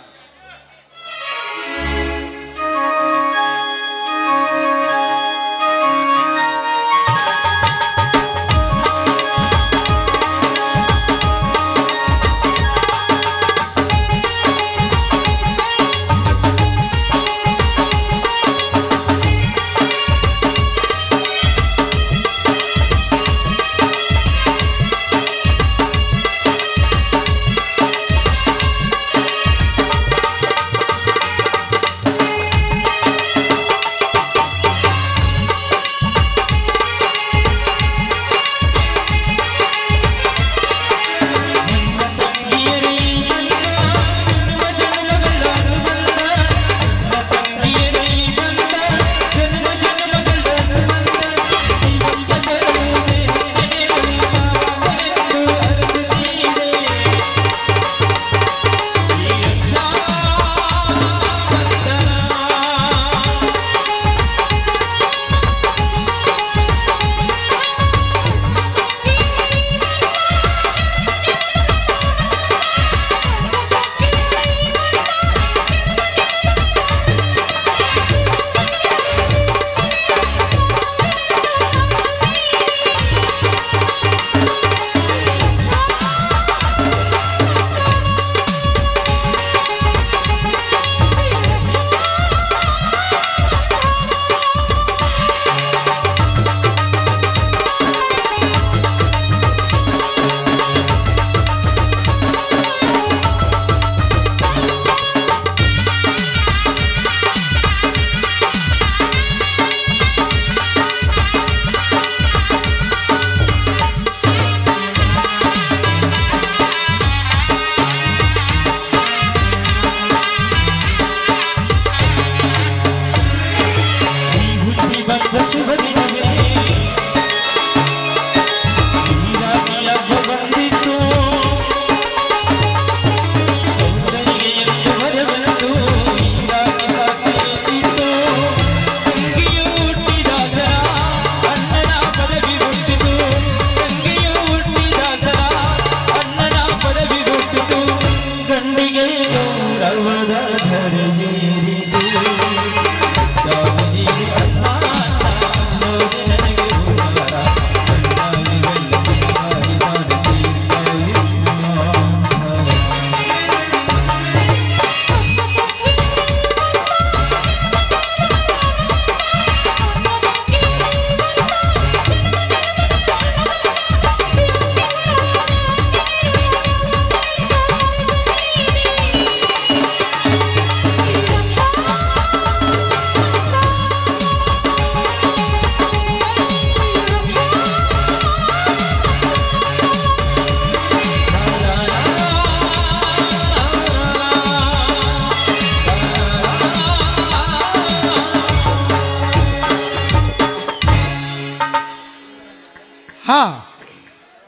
ಹಾ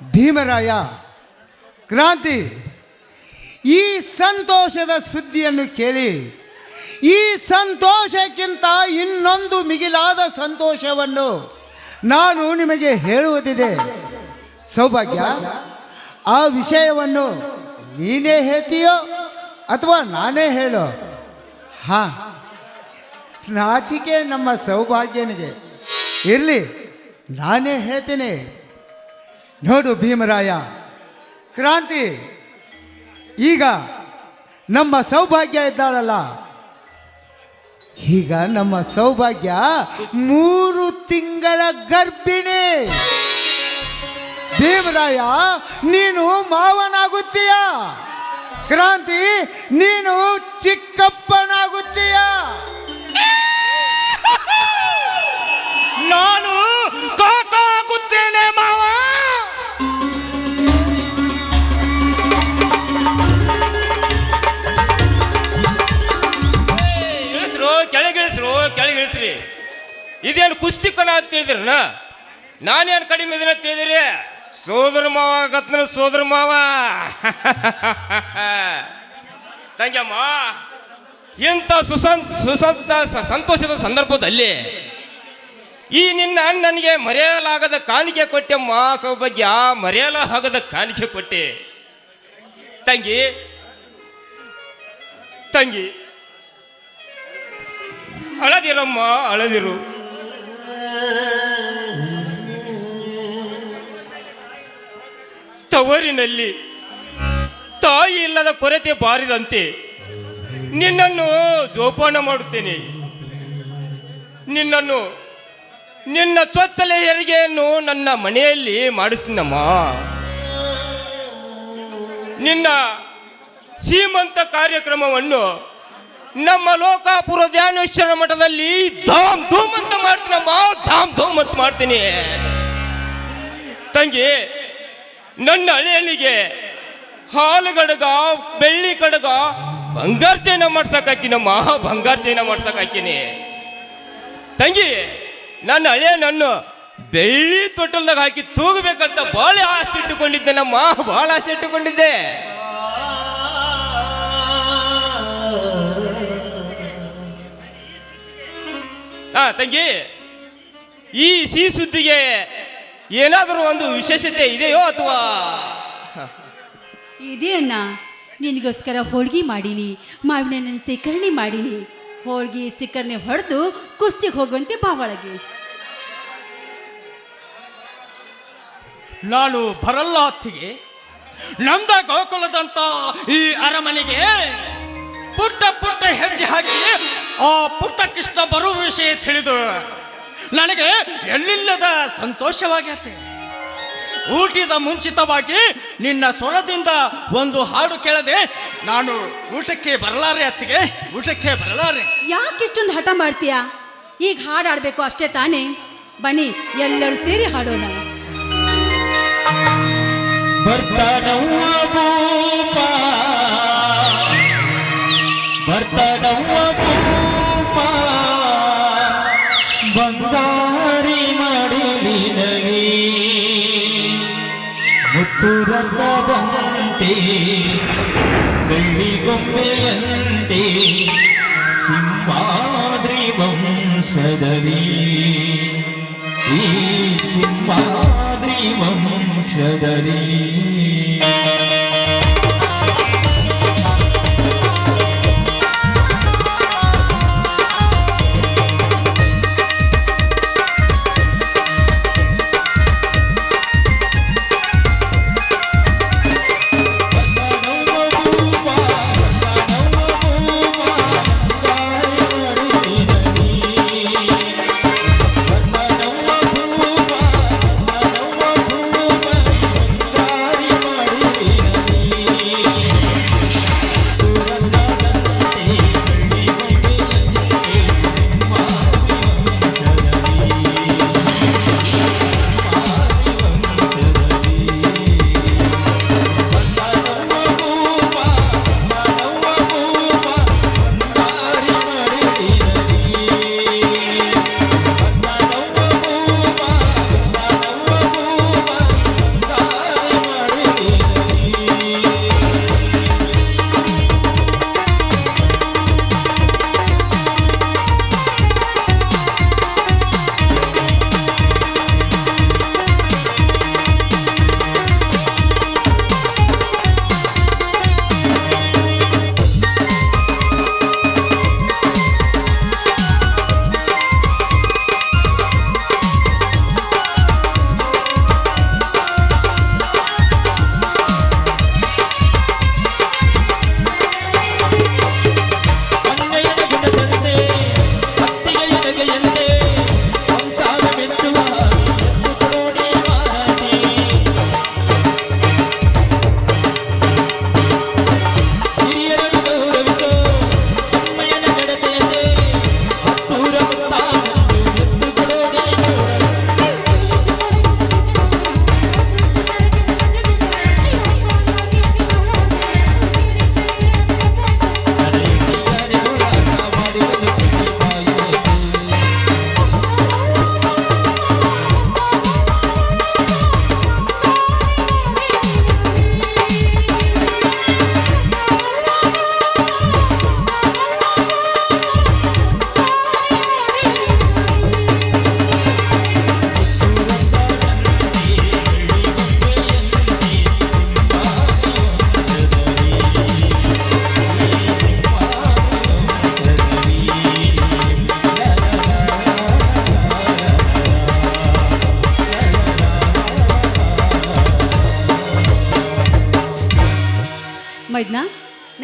ಭೀಮರಾಯ, ಕ್ರಾಂತಿ, ಈ ಸಂತೋಷದ ಸುದ್ದಿಯನ್ನು ಕೇಳಿ ಈ ಸಂತೋಷಕ್ಕಿಂತ ಇನ್ನೊಂದು ಮಿಗಿಲಾದ ಸಂತೋಷವನ್ನು ನಾನು ನಿಮಗೆ ಹೇಳುವುದಿದೆ. ಸೌಭಾಗ್ಯ, ಆ ವಿಷಯವನ್ನು ನೀನೇ ಹೇಳ್ತೀಯೋ ಅಥವಾ ನಾನೇ ಹೇಳೋ? ಹಾ, ನಾಚಿಕೆ ನಮ್ಮ ಸೌಭಾಗ್ಯನಿಗೆ. ಇರಲಿ, ನಾನೇ ಹೇಳ್ತೀನಿ, ನೋಡು ಭೀಮರಾಯ, ಕ್ರಾಂತಿ ಈಗ ನಮ್ಮ ಸೌಭಾಗ್ಯ ಇದ್ದಾಳಲ್ಲ, ಈಗ ನಮ್ಮ ಸೌಭಾಗ್ಯ 3 ತಿಂಗಳ ಗರ್ಭಿಣಿ. ಭೀಮರಾಯ ನೀನು ಮಾವನಾಗುತ್ತೀಯ, ಕ್ರಾಂತಿ ನೀನು ಚಿಕ್ಕಪ್ಪನಾಗುತ್ತೀಯ. ನಾನು ಕಾಕ ಆಗುತ್ತೇನೆ ಮಾವ. ಕೆಳಗಿಳಿಸ್ರಿ. ಇದೇನು ಕುಸ್ತಿ ಕಣ ಅಂತ ತಿಳಿದಿರನ? ನಾನೇನು ಕಡಿಮೆ ಇದನ್ನ ತಿಳಿದಿರಿ? ಸೋದರ ಮಾವ ಗತ್ನ ಸೋದರ ಮಾವ. ತಂಗ್ಯಮ್ಮ, ಇಂಥ ಸಂತೋಷದ ಸಂದರ್ಭದಲ್ಲಿ ಈ ನಿನ್ನ ನನಗೆ ಮರೆಯಲಾಗದ ಕಾಣಿಕೆ ಕೊಟ್ಟೆಮ್ಮ ಸೌಭಾಗ್ಯ, ಮರೆಯಲಾಗದ ಕಾಣಿಕೆ ಕೊಟ್ಟೆ. ತಂಗಿ ತಂಗಿ ಅಳದಿರಮ್ಮ, ಅಳದಿರು. ತವರಿನಲ್ಲಿ ತಾಯಿ ಇಲ್ಲದ ಕೊರತೆ ಬಾರಿದಂತೆ ನಿನ್ನನ್ನು ಜೋಪಾನ ಮಾಡುತ್ತೇನೆ. ನಿನ್ನ ಚೊಚ್ಚಲ ಹೆರಿಗೆಯನ್ನು ನನ್ನ ಮನೆಯಲ್ಲಿ ಮಾಡಿಸ್ತೀನಮ್ಮ. ನಿನ್ನ ಸೀಮಂತ ಕಾರ್ಯಕ್ರಮವನ್ನು ನಮ್ಮ ಲೋಕಾಪುರ ಧ್ಯಾನೇಶ್ವರ ಮಠದಲ್ಲಿ ಧಾಮ್ ಧೂಮ್ ಅಂತ ಮಾಡ್ತೀನಮ್ಮ, ಧಾಮ್ ಧೂಮ್ ಅಂತ ಮಾಡ್ತೀನಿ. ತಂಗಿ, ನನ್ನ ಹಳೆಯನಿಗೆ ಹಾಲು ಗಡಗ, ಬೆಳ್ಳಿ ಕಡಗ, ಬಂಗಾರ ಚೈನ ಮಾಡ್ಸಕ್ಕಾಕಿನಮ್ಮ, ಬಂಗಾರ ಚೈನ ಮಾಡ್ಸಕ್ಕಾಕಿನಿ. ತಂಗಿ, ನನ್ನ ಹಳೆಯ ನನ್ನ ಬೆಳ್ಳಿ ತೊಟ್ಟಲ್ದಾಗ ಹಾಕಿ ತೂಗಬೇಕಂತ ಭಾಳ ಆಸೆ ಇಟ್ಟುಕೊಂಡಿದ್ದೇನಮ್ಮ, ಭಾಳ ಆಸೆ ಇಟ್ಟುಕೊಂಡಿದ್ದೆ. ತಂಗಿ, ಈ ಸಿಹಿ ಸುದ್ದಿಗೆ ಏನಾದರೂ ಒಂದು ವಿಶೇಷತೆ ಇದೆಯೋ ಅಥವಾ? ಇದೇ ಅಣ್ಣ, ನಿನಗೋಸ್ಕರ ಹೋಳ್ಗೆ ಮಾಡೀನಿ, ಮಾವಿನ ಹಣ್ಣಿನ ಸೇಕರಣೆ ಮಾಡೀನಿ. ಹೋಳ್ಗೆ ಸೇಕರಣೆ ಹೊಡೆದು ಕುಸ್ತಿಗೆ ಹೋಗುವಂತೆ ಬಾ ಒಳಗೆ. ನಾನು ಬರಲ್ಲ ಅತ್ತಿಗೆ. ನಂದ ಗೋಕುಲದಂತ ಈ ಅರಮನೆಗೆ ಪುಟ್ಟ ಪುಟ್ಟ ಹೆಜ್ಜೆ ಹಾಕಿ ಆ ಪುಟ್ಟಕ್ಕಿಷ್ಟ ಬರುವ ವಿಷಯ ತಿಳಿದು ನನಗೆ ಎಲ್ಲಿಲ್ಲದ ಸಂತೋಷವಾಗತ್ತೆ. ಊಟದ ಮುಂಚಿತವಾಗಿ ನಿನ್ನ ಸ್ವರದಿಂದ ಒಂದು ಹಾಡು ಕೇಳದೆ ನಾನು ಊಟಕ್ಕೆ ಬರಲಾರೆ ಅತ್ತಿಗೆ, ಊಟಕ್ಕೆ ಬರಲಾರೆ. ಯಾಕಿಷ್ಟೊಂದು ಹಠ ಮಾಡ್ತೀಯಾ? ಈಗ ಹಾಡು ಆಡಬೇಕು ಅಷ್ಟೇ ತಾನೇ? ಬನ್ನಿ ಎಲ್ಲರೂ ಸೇರಿ ಹಾಡೋಣ. ಬರ್ತಾನವ್ವ ಭೂಪ, ಬರ್ತಾನವ್ವ ಭೂಪ, ಬಂಗಾರಿ ಮಡಿಲಿನಲಿ ಮುತ್ತುರದಂತೆ ಬೆಳ್ಳಿಗೊಂಬೆಯಂತೆ ಸಿಂಹಾದ್ರಿ ವಂಶದಲ್ಲಿ, ಈ ಸಿಂಹಾದ್ರಿ ವಂಶದಲ್ಲಿ.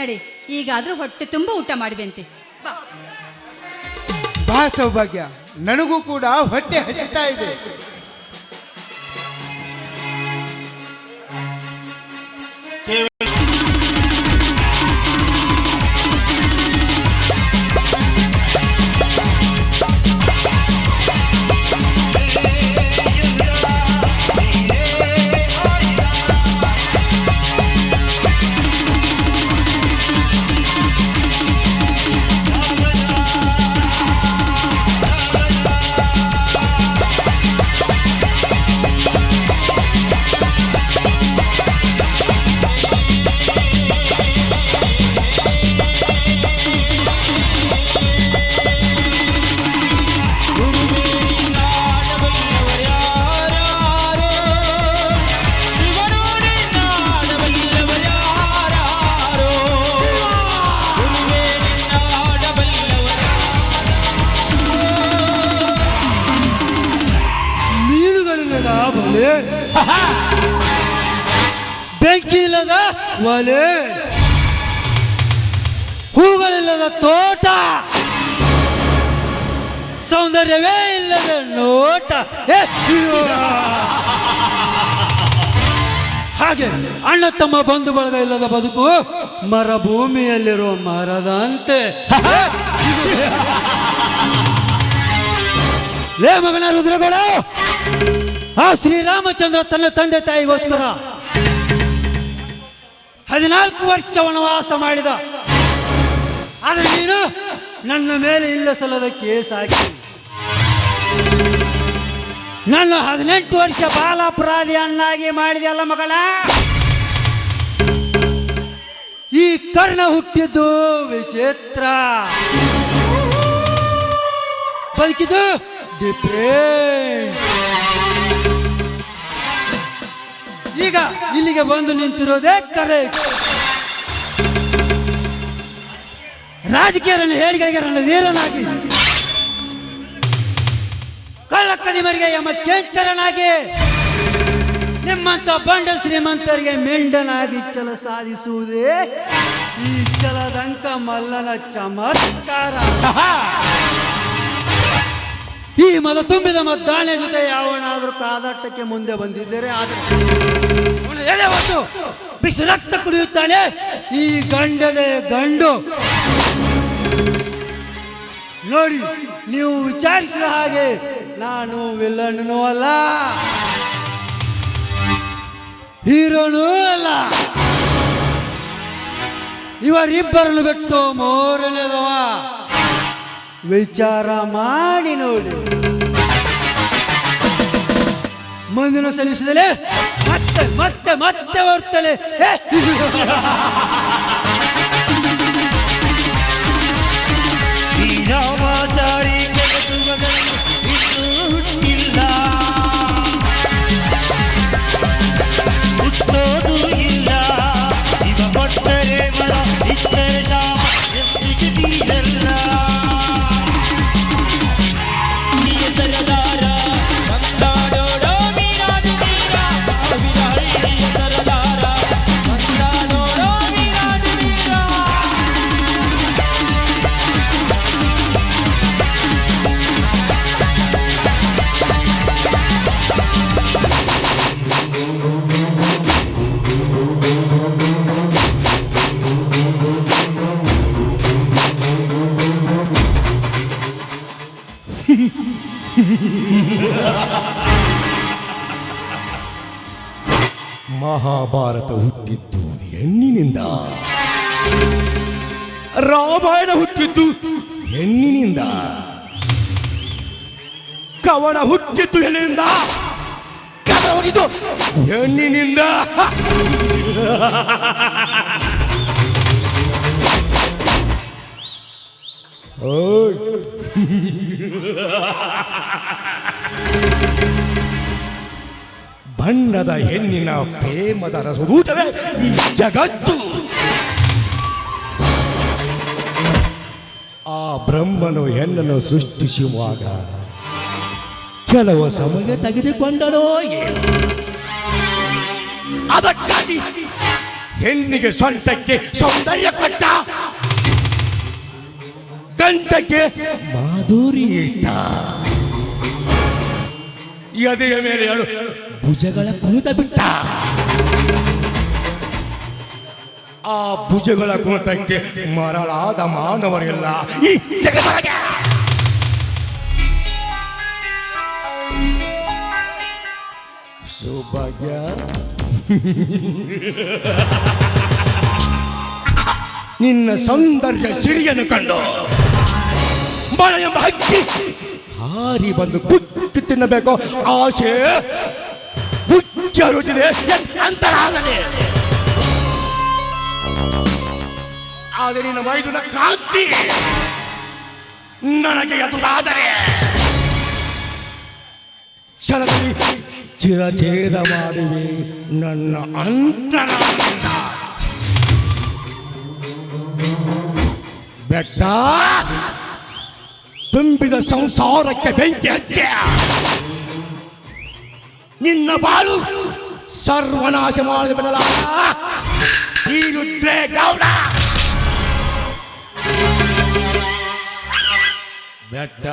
ನಡೆ, ಈಗಾದ್ರೂ ಹೊಟ್ಟೆ ತುಂಬ ಊಟ ಮಾಡುವಂತೆ. ಬಾ. ಬಾ ಸೌಭಾಗ್ಯ, ನನಗೂ ಕೂಡ ಹೊಟ್ಟೆ ಹಸಿತಾ ಇದೆ. ಬಲೆ, ಬೆಂಕಿ ಇಲ್ಲದ ಒಲೆ, ಹೂಗಳಿಲ್ಲದ ತೋಟ, ಸೌಂದರ್ಯವೇ ಇಲ್ಲದ ನೋಟ. ಹಾಗೆ ಅಣ್ಣ ತಮ್ಮ ಬಂಧು ಬಳಗ ಇಲ್ಲದ ಬದುಕು ಮರುಭೂಮಿಯಲ್ಲಿರುವ ಮರದಂತೆ. ಲೇ ಮಗನ ರುದ್ರಗೌಡ, ಆ ಶ್ರೀರಾಮಚಂದ್ರ ತನ್ನ ತಂದೆ ತಾಯಿಗೋಸ್ಕರ 14 ವರ್ಷ ವನವಾಸ ಮಾಡಿದ. ಆದರೆ ನೀನು ನನ್ನ ಮೇಲೆ ಇಲ್ಲ ಸಲ್ಲದ ಕೇಸ್ ಹಾಕಿ ನನ್ನ 18 ವರ್ಷ ಬಾಲಾಪರಾಧಿಯನ್ನಾಗಿ ಮಾಡಿದೆಯಲ್ಲ ಮಗಳ. ಈ ಕರ್ಣ ಹುಟ್ಟಿದ್ದು ವಿಚಿತ್ರ, ಬದುಕಿದ್ದು ಡಿಫ್ರೆಂಟ್. ಈಗ ಇಲ್ಲಿಗೆ ಬಂದು ನಿಂತಿರೋದೇ ಕರೆಕ್ಟ್. ರಾಜಕೀಯ ಹೇಳಿಗಳಿಗೆ ನನ್ನ ಧೀರನಾಗಿ, ಕಳ್ಳ ಕದಿಮರಿಗೆ ಯಮ ಕೇಂಕರನಾಗಿ, ನಿಮ್ಮಂತ ಬಂಡ ಶ್ರೀಮಂತರಿಗೆ ಮೆಂಡನಾಗಿ ಛಲ ಸಾಧಿಸುವುದೇ ಈ ಛಲದಂಕ ಮಲ್ಲನ ಚಮತ್ಕಾರ. ಈ ಮದ ತುಂಬಿದ ಮದ್ದಾನೆ ಜೊತೆ ಯಾವನಾದ್ರೂ ಕಾದಾಟಕ್ಕೆ ಮುಂದೆ ಬಂದಿದ್ದರೆ ಆದರೆ ಅವನು ಎದೆ ಹೊತ್ತು ಬಿಸಿ ರಕ್ತ ಕುಡಿಯುತ್ತಾನೆ ಈ ಗಂಡದೇ ಗಂಡು. ನೋಡಿ, ನೀವು ವಿಚಾರಿಸಿದ ಹಾಗೆ ನಾನು ವಿಲನ್ನೂ ಅಲ್ಲ, ಹೀರೋನೂ ಅಲ್ಲ. ಇವರಿಬ್ಬರನ್ನು ಬಿಟ್ಟು ಮೂರನೇದವ. ವಿಚಾರ ಮಾಡಿ ನೋಡಿ. ಮುಂದಿನ ಸಲ್ಲಿಸಿದಲೇ ಮತ್ತೆ ಮತ್ತೆ ಮತ್ತೆ ಬರ್ತಳೆ. ರಾಮಾಚಾರಿ ಹುಟ್ಟಿಲ್ಲ, ಹುಟ್ಟೋದು ಇಲ್ಲ. ಇವ ಕೊಟ್ಟರೆ ಬಡ, ಇಟ್ಟರೆ ಶಾಮ, ಎತ್ತಿಗಿದೀರಲ್ಲ. ಮಹಾಭಾರತ ಹುಟ್ಟಿದ್ದು ಹೆಣ್ಣಿನಿಂದ, ರಾಮಾಯಣ ಹುಟ್ಟಿದ್ದು ಹೆಣ್ಣಿನಿಂದ, ಕವನ ಹುಟ್ಟಿದ್ದು ಹೆಣ್ಣಿನಿಂದ, ಕಥ ಹೋಗಿದ್ದು ಹೆಣ್ಣಿನಿಂದ. ಬಣ್ಣದ ಹೆಣ್ಣಿನ ಪ್ರೇಮದ ರಸದೂಟವೇ ಈ ಜಗತ್ತು. ಆ ಬ್ರಹ್ಮನು ಹೆಣ್ಣನ್ನು ಸೃಷ್ಟಿಸುವಾಗ ಕೆಲವು ಸಮಯ ತೆಗೆದುಕೊಂಡನೋ ಏನು. ಅದಕ್ಕಾಗಿ ಹೆಣ್ಣಿಗೆ ಸೊಂಟಕ್ಕೆ ಸೌಂದರ್ಯ ಕೊಟ್ಟ, ಗಂಟಕ್ಕೆ ಮಾಧುರಿ ಇಟ್ಟ, ಎದೆಯ ಮೇಲೆ ಭುಜಗಳ ಕುಣಿತ ಬಿಟ್ಟ. ಆ ಭುಜಗಳ ಕುಣಿತಕ್ಕೆ ಮರಳಾದ ಮಾನವರೆಲ್ಲ ಈ ಜಗತ್ತಿಗೆ. ಸೌಭಾಗ್ಯ ನಿನ್ನ ಸೌಂದರ್ಯ ಸಿರಿಯನ್ನು ಕಂಡು ಮಳೆ ಎಂಬ ಹಕ್ಕಿ ಹಾರಿ ಬಂದು ಕುಕ್ಕಿ ತಿನ್ನಬೇಕು ಆಸೆ ಹುಚ್ಚರುತ್ತಿದೆ ಅಂತರಾಗದೆ. ಆದರೆ ನಿನ್ನ ಮೈದುನ ಕ್ರಾಂತಿ ನನಗೆ ಎದುರಾದರೆ ಕ್ಷಣದಲ್ಲಿ ಚಿರಛೇದ ಮಾಡಿವೆ ನನ್ನ ಅಂತರಾಳದಿಂದ. ಬೆಟ್ಟ ತುಂಬಿದ ಸಂಸಾರಕ್ಕೆ ಬೆಂಕಿ ಹಚ್ಚ ನಿನ್ನ ಬಾಳು ಸರ್ವನಾಶ ಮಾಡಿ ಬಿಡಲಾರ ಈ ರುದ್ರೇಗೌಡ. ಬೆಟ್ಟ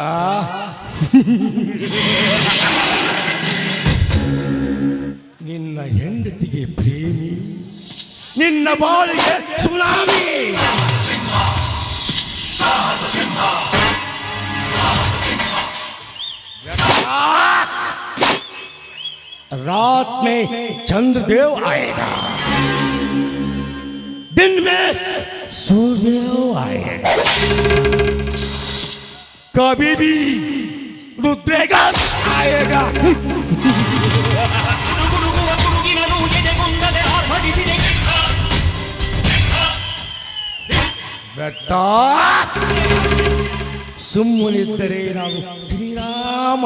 ನಿನ್ನ ಹೆಂಡತಿಗೆ ಪ್ರೇಮಿ, ನಿನ್ನ ಬಾಳಿಗೆ ಸುನಾಮಿ. रात में चंद्रदेव आएगा, दिन में सूर्यदेव आएगा, कभी भी रुद्रेगा आएगा. बेटा ಸುಮ್ಮನಿದ್ದರೆ ನಾವು ಶ್ರೀರಾಮ,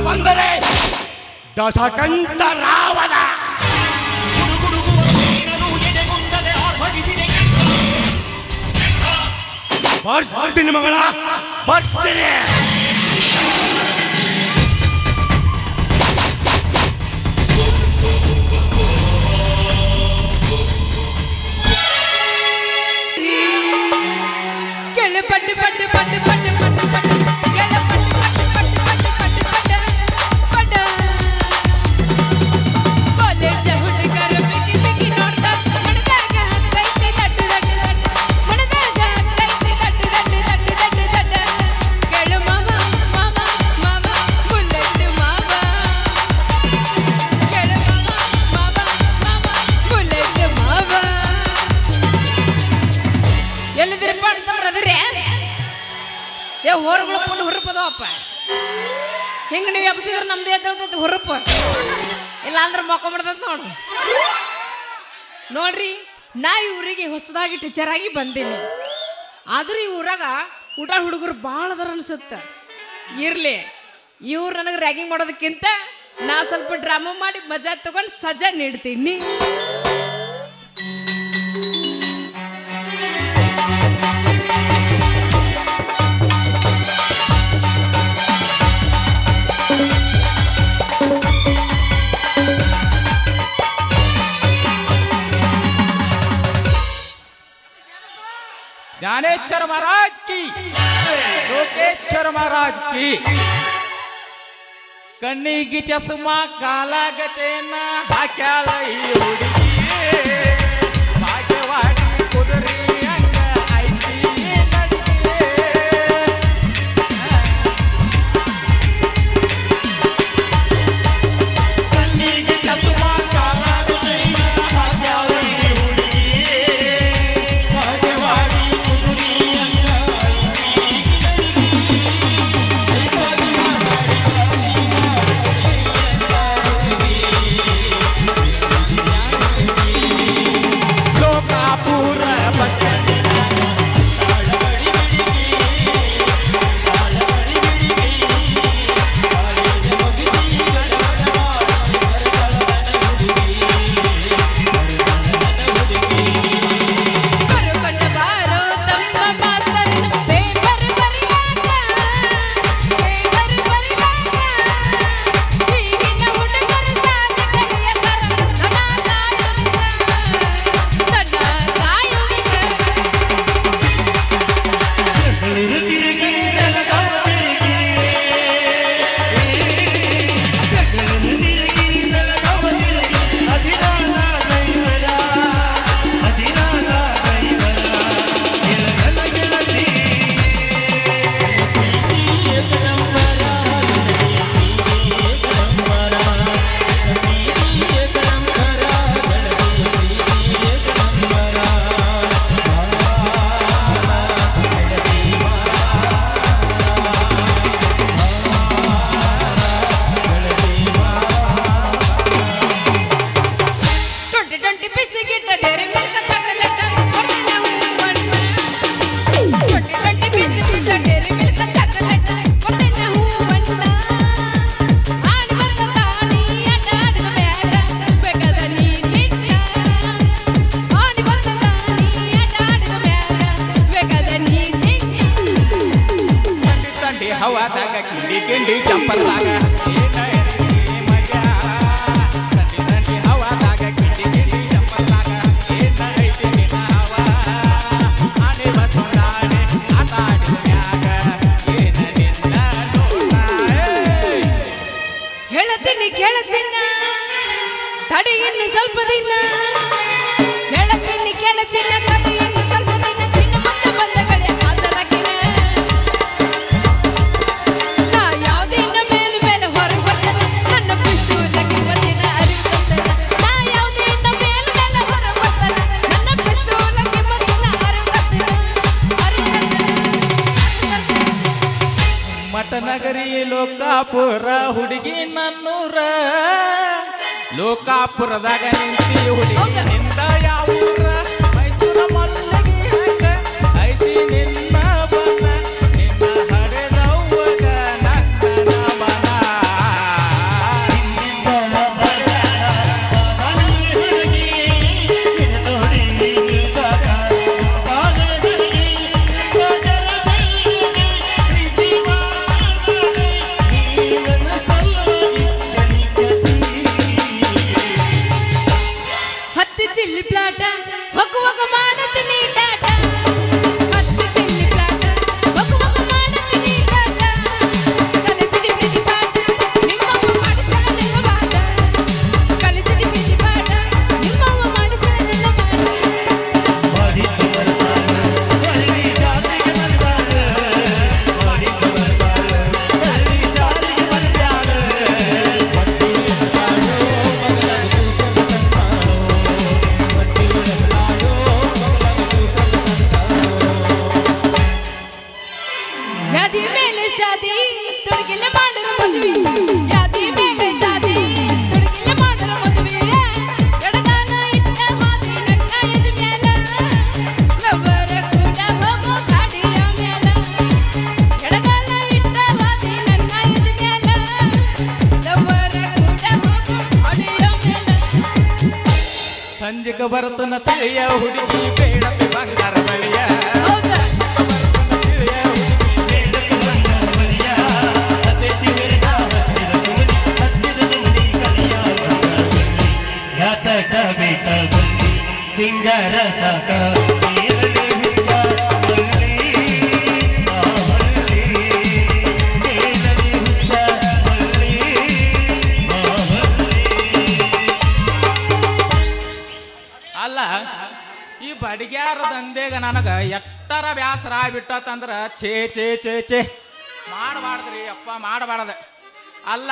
ಬಂದರೆ ದಶಕಂಠ ರಾವಣ. ಬರ್ತೀನಿ ಮಗಳ, ಬರ್ತೀನಿ. ಪಟ್ಟು ಪಟ್ಟು ಪಟ್ಟು ಪಟ್ಟು ಪಟ್ಟು ಪಟ್ಟು ಎಲ್ಲ ಪಟ್ಟು ಪಟ್ಟು ಪಟ್ಟು ಪಟ್ಟು ಪಟ್ಟು ಪಟ್ಟು ಕಾಲೇಜ ಹುಡುಗರ ಬಿಗಿ ಬಿಗಿ ನೋಡ್ತಾ ಮನದಾಗ ಕೈತಿ ತಟ್ಟು ತಟ್ಟು ತಟ್ಟು ಮನದಾಗ ಕೈತಿ ತಟ್ಟು ತಟ್ಟು ತಟ್ಟು ತಟ್ಟು ತಟ್ಟು ಕೇಳು ಮಾಮ ಮಾಮ ಮಾಮ ಬುಲೆಟ್ ಮಾಮ, ಕೇಳು ಮಾಮ ಮಾಮ ಮಾಮ ಬುಲೆಟ್ ಮಾಮ. ಎಲ್ಲಿದ್ರಪ್ಪ ಅಂತ ಬ್ರದರೇ? ಏ ಹೊರಗಳು ಪುಣ್ಣ ಹುರುಪದವಪ್ಪ. ಹಿಂಗೆ ನೀವು ಎಬ್ಸಿದ್ರೆ ನಮ್ದು ಎದ್ದೇಳ್ತೈತಿ ಹುರುಪು, ಇಲ್ಲ ಅಂದ್ರೆ ಮಕ್ಕೊಂಬಿಡ್ತೈತೆ ನೋಡ್ರಿ. ನೋಡ್ರಿ, ನಾ ಈ ಊರಿಗೆ ಹೊಸದಾಗಿ ಟೀಚರ್ ಆಗಿ ಬಂದೀನಿ. ಆದ್ರೂ ಈ ಊರಾಗ ಊಟ ಹುಡುಗರು ಭಾಳ ಅದಾರ ಅನ್ಸುತ್ತೆ. ಇರ್ಲಿ, ಇವ್ರು ನನಗೆ ರ್ಯಾಗಿಂಗ್ ಮಾಡೋದಕ್ಕಿಂತ ನಾ ಸ್ವಲ್ಪ ಡ್ರಾಮಾ ಮಾಡಿ ಮಜಾ ತಗೊಂಡು ಸಜಾ ನೀಡ್ತೀನಿ. ज्ञानेश्वर महाराज की, लोकेश्वर महाराज की. कण्ಣಿಗೆ ಚಸ್ಮಾ ಕಾಲಾಗ ಚೇನ ಹಾಕ್ಯಾಳ ಈ ಹುಡುಗಿ, ಭಾಗ್ಯವಾಗಿ ಕುದುರೆ ಹಂಗ ಐತಿ ನಡಿಗೆ. ಕಣ್ಣಿಗೆ ಚಸ್ಮಾ ಕಾಲಾಗ ಚೇನ ಹಾಕ್ಯಾಳ ಈ ಹುಡುಗಿ, ಭಾಗ್ಯವಾಗಿ लोकापुर बच्चा ಚಿನ್ನ ಕಟ್ಟು ಇನ್ನು ಸ್ವಲ್ಪ ದಿನ ಭಿನ್ನ ಮುಂದೆ ಬಂದಗಳೇ ಹಾಜರಾಗಿನ ನಾ ಯಾವುದೇ ಇನ್ನ ಮೇಲೆ ಮೇಲೆ ಹೊರಗೆ ಬರ್ತೇನೆ ನನ್ನ ಪಿಸ್ತೂಲಕ್ಕೆ ಒಂದಿನ ಅರಿವು ತರ್ತೇನೆ ನಾ ಯಾವುದೇ ಇನ್ನ ಮೇಲೆ ಮೇಲೆ ಹೊರಗೆ ಬರ್ತೇನೆ ನನ್ನ ಪಿಸ್ತೂಲಕ್ಕೆ ಒಂದಿನ ಅರಿವು ತರ್ತೇನೆ ಮಠನಗರಿ ಲೋಕಾಪುರ ಹುಡುಗಿ ನನ್ನೂರ ಲೋಕಾಪುರದಾಗ ನಿಂತಿ ಹುಡುಗಿ ನಿಂದ ಯಾವೂರ ಮೈಸೂರ ಮಲ್ಲಿಗೆ ಹಂಗ ಐತಿ ನಿನ್ನ ಬನ ನಿನ್ನ ಹಡೆದವ್ವಗ ನನ್ನ ಮನ ಹತ್ತಿ ಚಿಲ್ಲಿ ಪ್ಲಾಟ ಹೊಗ ಮಾಡತೀನಿ ಟಾಟ ಹತ್ತಿ ಚಿಲ್ಲಿ ಪ್ಲಾಟ ಹೊಗ ಮಾಡತೀನಿ ಟಾಟ ಕಲಿಸಿದಿ ಪ್ರೀತಿ ಪಾಠ ನಿಮ್ಮವ್ವ ಮಾಡಿಸಳ ನಿನ್ನ ಬಾಟ ಕಲಿಸಿದಿ ಪ್ರೀತಿ ಪಾಠ ನಿಮ್ಮವ್ವ ಮಾಡಿಸಳ ನಿನ್ನ ಯಾದಿ ಮೇಲೆ ಶಾದಿ ತುಡುಗಿಲ್ಲ ಮಾಡರು ಮದುವೆ ಯಾದಿ ಮೇಲೆ ಶಾದಿ ತುಡುಗಿಲ್ಲ ಮಾಡರು ಮದುವೆ ಎಡಗಾಲ ಇಟ್ಟ ಹಾದಿ ನನ್ನ ಎದು ಮೇಲ ಲವರ ಕೂಡ ಹೋಗೋ ಗಾಡಿಯ ಮೇಲ ಎಡಗಾಲ ಇಟ್ಟ ಹಾದಿ ನನ್ನ ಎದು ಮೇಲ ಲವರ ಕೂಡ ಹೋಗೋ ಗಾಡಿಯ ಮೇಲ ಸಂಜೆಗೆ ಬರ್ತನ ತಿಳಿಯ ಹುಡುಗಿ ಬೇಡಪ್ಪಿ ಬಂಗಾರ ಬಳಿಯ ಹೌದಾ ಸಿಂಗರ ಸಕ ಅಲ್ಲ ಈ ಬಡಿಗ್ಯಾರ ದಂಧೆಗ ನನಗೆ ಎಟ್ಟರ ಬ್ಯಾಸರ ಆಗ್ಬಿಟ್ಟಂದ್ರ ಛೇ ಛೇ ಛೇ ಛೇ ಮಾಡಬಾರ್ದ್ರಿ ಅಪ್ಪ ಮಾಡಬಾರ್ದ ಅಲ್ಲ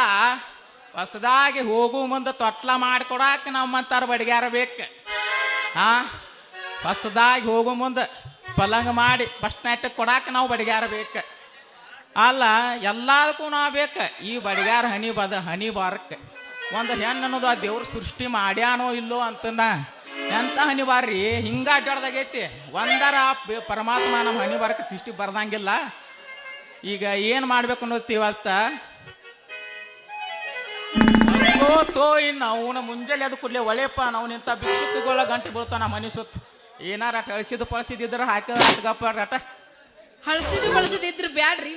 ಹೊಸದಾಗಿ ಹೋಗು ಮುಂದೆ ತೊಟ್ಲ ಮಾಡಿಕೊಡಾಕ ನಮ್ಮಂತಾರ ಬಡಿಗ್ಯಾರ ಬೇಕು ಹೊಸದಾಗಿ ಹೋಗು ಮುಂದೆ ಪಲಂಗ ಮಾಡಿ ಫಸ್ಟ್ ನೈಟ್ ಕೊಡಾಕ ನಾವು ಬಡಿಗ್ಯಾರ ಬೇಕು ಅಲ್ಲ ಎಲ್ಲದಕ್ಕೂ ನಾವು ಬೇಕು ಈ ಬಡಿಗ್ಯಾರ ಹನಿ ಬಾರಕ್ಕೆ ಒಂದು ಹೆಣ್ಣು ಅನ್ನೋದು ಆ ದೇವ್ರ ಸೃಷ್ಟಿ ಮಾಡ್ಯಾನೋ ಇಲ್ಲೋ ಅಂತನ ಎಂತ ಹನಿ ಬಾರ್ರಿ ಹಿಂಗ ಅಡ್ಡಾಡ್ದಾಗೈತಿ ಒಂದರ ಪರಮಾತ್ಮ ನಮ್ಮ ಹನಿ ಬಾರಕ್ಕೆ ಸೃಷ್ಟಿ ಬರ್ದಂಗಿಲ್ಲ ಈಗ ಏನು ಮಾಡ್ಬೇಕು ಅನ್ನೋದು ಇವತ್ತ ಇನ್ನು ಅವನ ಮುಂಜಾನೆ ಅದು ಕೂಡಲೇ ಒಳೆಪ್ಪ ನಾವು ನಿಂತ ಬಿಸುಕುಗಳ ಗಂಟೆ ಬೀಳ್ತಾವ ನಮ್ಮ ಮನೆ ಸುತ್ತ ಏನಾರ ಅಳಿಸಿದ್ದು ಪಳಿಸಿದ್ರೆ ಹಾಕಪ್ಪ ರಟ ಹಳಸಿದ್ದು ಬಳಸಿದ್ದು ಬ್ಯಾಡ್ರಿ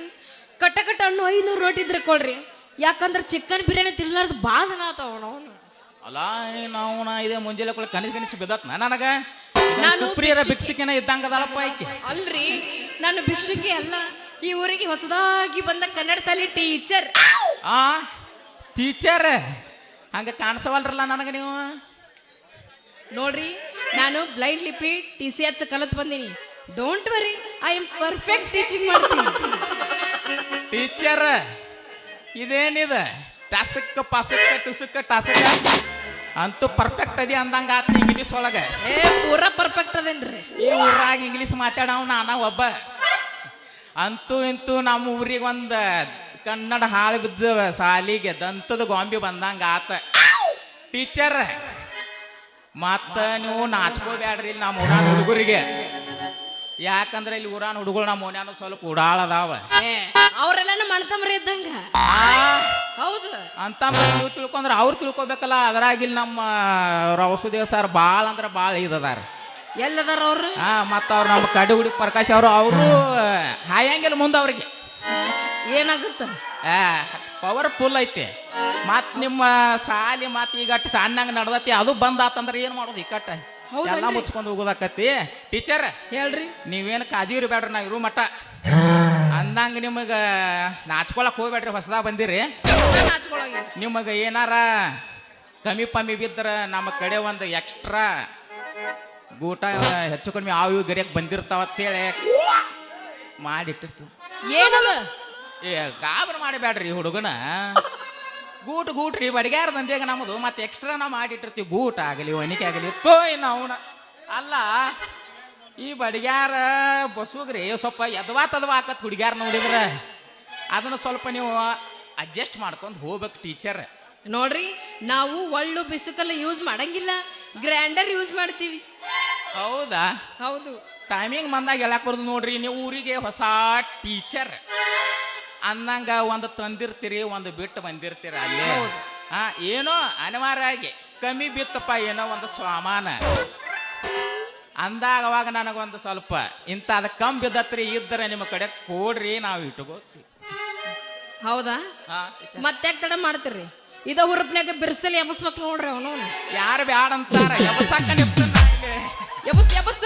ಕಟ್ಟ ಹಣ್ಣು 500 ರೋಟಿ ಇದ್ರೆ ಕೊಡ್ರಿ ಯಾಕಂದ್ರೆ ಚಿಕನ್ ಬಿರಿಯಾನಿ ತಿನ್ಲಾರ್ದು ಭಾಳ ದಿನ ಆತಾವ ಅವನು ಅಲ್ಲ ನಾವು ಇದೇ ಮುಂಜಾನೆ ಕೂಡ ಕನಿಸಿ ಬಿದ್ದತ್ ನನಗ ನಾನು ಸುಪ್ರಿಯರ ಭಿಕ್ಷಕಿನ ಇದ್ದಂಗದಳಪ್ಪ ಐಕಿ ಅಲ್ರಿ ನಾನು ಭಿಕ್ಷುಕಿ ಅಲ್ಲ ಈ ಊರಿಗೆ ಹೊಸದಾಗಿ ಬಂದ ಕನ್ನಡ ಶಾಲೆ ಟೀಚರ್ ಟೀಚರ್ ಹಂಗ ಕಾಣಿಸವಲ್ರಲ್ಲ ನನಗೆ ನೀವು ನೋಡ್ರಿ ನಾನು ಬ್ಲೈಂಡ್ ಲಿಪಿ TCH ಕಲತ್ ಬಂದೀನಿ don't worry I am perfect teaching ಮಾಡ್ತೀನಿ ಟೀಚರ್ ಇದೇನಿದೆ ಟಸಕ್ಕ ಪಸಕ್ಕ ಟುಸಕ್ಕ ಟಸಕ್ಕ ಅಂತೂ ಪರ್ಫೆಕ್ಟ್ ಅದಿ ಅಂದಂಗ ಆತ ಇಂಗ್ಲೀಷ್ ಒಳಗೆ ಪೂರಾ ಪರ್ಫೆಕ್ಟ್ ಅದೇನ್ರಿ ಈ ಊರಾಗ ಇಂಗ್ಲೀಷ್ ಮಾತಾಡವ್ ನಾನ ಒಬ್ಬ ಅಂತೂ ಇಂತೂ ನಮ್ಮ ಊರಿಗೆ ಒಂದು ಕನ್ನಡ ಹಾಳು ಬಿದ್ದ ಸಾಲಿಗೆ ದಂತದ ಗೊಂಬೆ ಬಂದಂಗ ಆತ ಟೀಚರ್ ಮತ್ತ ನೀವು ನಾಚ್ಕೋಬೇಡ್ರಿ ಇಲ್ಲಿ ನಮ್ಮ ಊರಾನ ಹುಡುಗರಿಗೆ ಯಾಕಂದ್ರೆ ಇಲ್ಲಿ ಊರಾನ ಹುಡುಗರು ನಮ್ಮ ಓನ್ಯಾನು ಸ್ವಲ್ಪ ಉಡಾಳದಾವ ಅವರೆಲ್ಲಾನು ಮಣ್ತಂಬ್ರಿ ಇದ್ದಂಗ ಹೌದು ಅಂತ ನೀವು ತಿಳ್ಕೊಂಡ್ರೆ ಅವ್ರು ತಿಳ್ಕೊಬೇಕಲ್ಲ ಅದ್ರಾಗಿಲ್ಲಿ ನಮ್ಮ ರವಸುದೇವ್ ಸರ್ ಭಾಳ ಅಂದ್ರೆ ಭಾಳ ಇದದಾರ ಎಲ್ಲದಾರ ಅವ್ರು ಮತ್ತು ಅವ್ರು ನಮ್ಮ ಕಡಿ ಹುಡುಗ ಪ್ರಕಾಶ್ ಅವರು ಹಾಯಂಗಿಲ್ಲ ಮುಂದೆ ಅವ್ರಿಗೆ ಏನಾಗುತ್ತ ಪವರ್ಫುಲ್ ಐತಿ ಮತ್ತು ನಿಮ್ಮ ಸಾಲಿ ಮತ್ತು ಈಗ ಸಣ್ಣಂಗೆ ನಡ್ದತಿ ಅದು ಬಂದಾತಂದ್ರೆ ಏನು ಮಾಡೋದು ಈ ಕಟ್ಟ ಎಲ್ಲ ಮುಚ್ಕೊಂಡು ಹೋಗೋದಾಕತಿ ಟೀಚರ್ ಹೇಳ್ರಿ ನೀವೇನು ಕಾಜಿ ಇರಬೇಡ್ರಿ ನಾವು ಇರು ಮಟ್ಟ ಅಂದಂಗ ನಿಮಗೆ ನಾಚ್ಕೊಳಕ್ ಹೋಗ್ಬೇಡ್ರಿ ಹೊಸದಾಗ ಬಂದಿರಿ ನಿಮಗೆ ಏನಾರ ಕಮ್ಮಿ ಪಮ್ಮಿ ಬಿದ್ದರೆ ನಮ್ಮ ಕಡೆ ಒಂದು ಎಕ್ಸ್ಟ್ರಾ ಗೂಟ ಹೆಚ್ಚು ಕಡಿಮೆ ಆವು ಇವು ಗರಿಯಕ್ಕೆ ಬಂದಿರ್ತಾವ ಅಂತೇಳಿ ಮಾಡಿಟ್ಟಿರ್ತೀವಿ. ಏನದ ಏ ಗಾಬರ್ ಮಾಡಿಬೇಡ್ರಿ ಹುಡುಗನ. ಗೂಟ್ರಿ ಬಡಿಗ್ಯಾರ ದಂಧೆಗೆ ನಮ್ಮದು ಮತ್ತೆ ಎಕ್ಸ್ಟ್ರಾ ನಾವು ಮಾಡಿಟ್ಟಿರ್ತೀವಿ. ಗೂಟ ಆಗಲಿ ಒನಿಕೆ ಆಗಲಿ ತೋಯ್ ನಾವು ಅಲ್ಲ. ಈ ಬಡಿಗ್ಯಾರ ಬಸುಗ್ರಿ ಸ್ವಲ್ಪ ಎದವಾ ತದವಾ ಆಕತ್ ಹುಡುಗ್ಯಾರ ನೋಡಿದ್ರೆ ಅದನ್ನು ಸ್ವಲ್ಪ ನೀವು ಅಡ್ಜಸ್ಟ್ ಮಾಡ್ಕೊಂಡು ಹೋಗ್ಬೇಕು ಟೀಚರ್. ನೋಡ್ರಿ, ನಾವು ಒಳ್ಳು ಬಿಸುಕಲ್ಲ ಯೂಸ್ ಮಾಡಂಗಿಲ್ಲ, ಗ್ರೈಂಡರ್ ಯೂಸ್ ಮಾಡ್ತೀವಿ. ಹೌದಾ? ಹೌದು. ಟೈಮಿಂಗ್ ಬಂದಾಗ ಹೇಳಕ್ ಬರೋದು ನೋಡ್ರಿ. ನೀವು ಊರಿಗೆ ಹೊಸ ಟೀಚರ್ ಅಂದಂಗ ಒಂದು ತಂದಿರ್ತೀರಿ, ಒಂದು ಬಿಟ್ಟು ಬಂದಿರ್ತೀರ ಅಲ್ಲೇ. ಏನೋ ಅನಿವಾರ್ಯವಾಗಿ ಕಮ್ಮಿ ಬಿತ್ತಪ್ಪ ಏನೋ ಒಂದು ಸಾಮಾನ ಅಂದಾಗ ಅವಾಗ ನನಗೊಂದು ಸ್ವಲ್ಪ ಇಂಥದ ಕಮ್ಮಿ ಬಿದ್ದತ್ರಿ ಇದ್ದರೆ ನಿಮ್ಮ ಕಡೆ ಕೊಡ್ರಿ, ನಾವು ಇಟ್ಕೋತೀವಿ. ಹೌದಾ? ಮತ್ತೆ ತಡ ಮಾಡ್ತೀರಿ? ಇದ ಹುರುಪ್ನಾಗ ಬಿರ್ಸಲಿ ಎಬಸ್ಬೇಕು ನೋಡ್ರಿ. ಅವನು ಯಾರು ಬ್ಯಾಡ ಅಂತಾರ ಎಬಸಾಕ ಎಬಸ್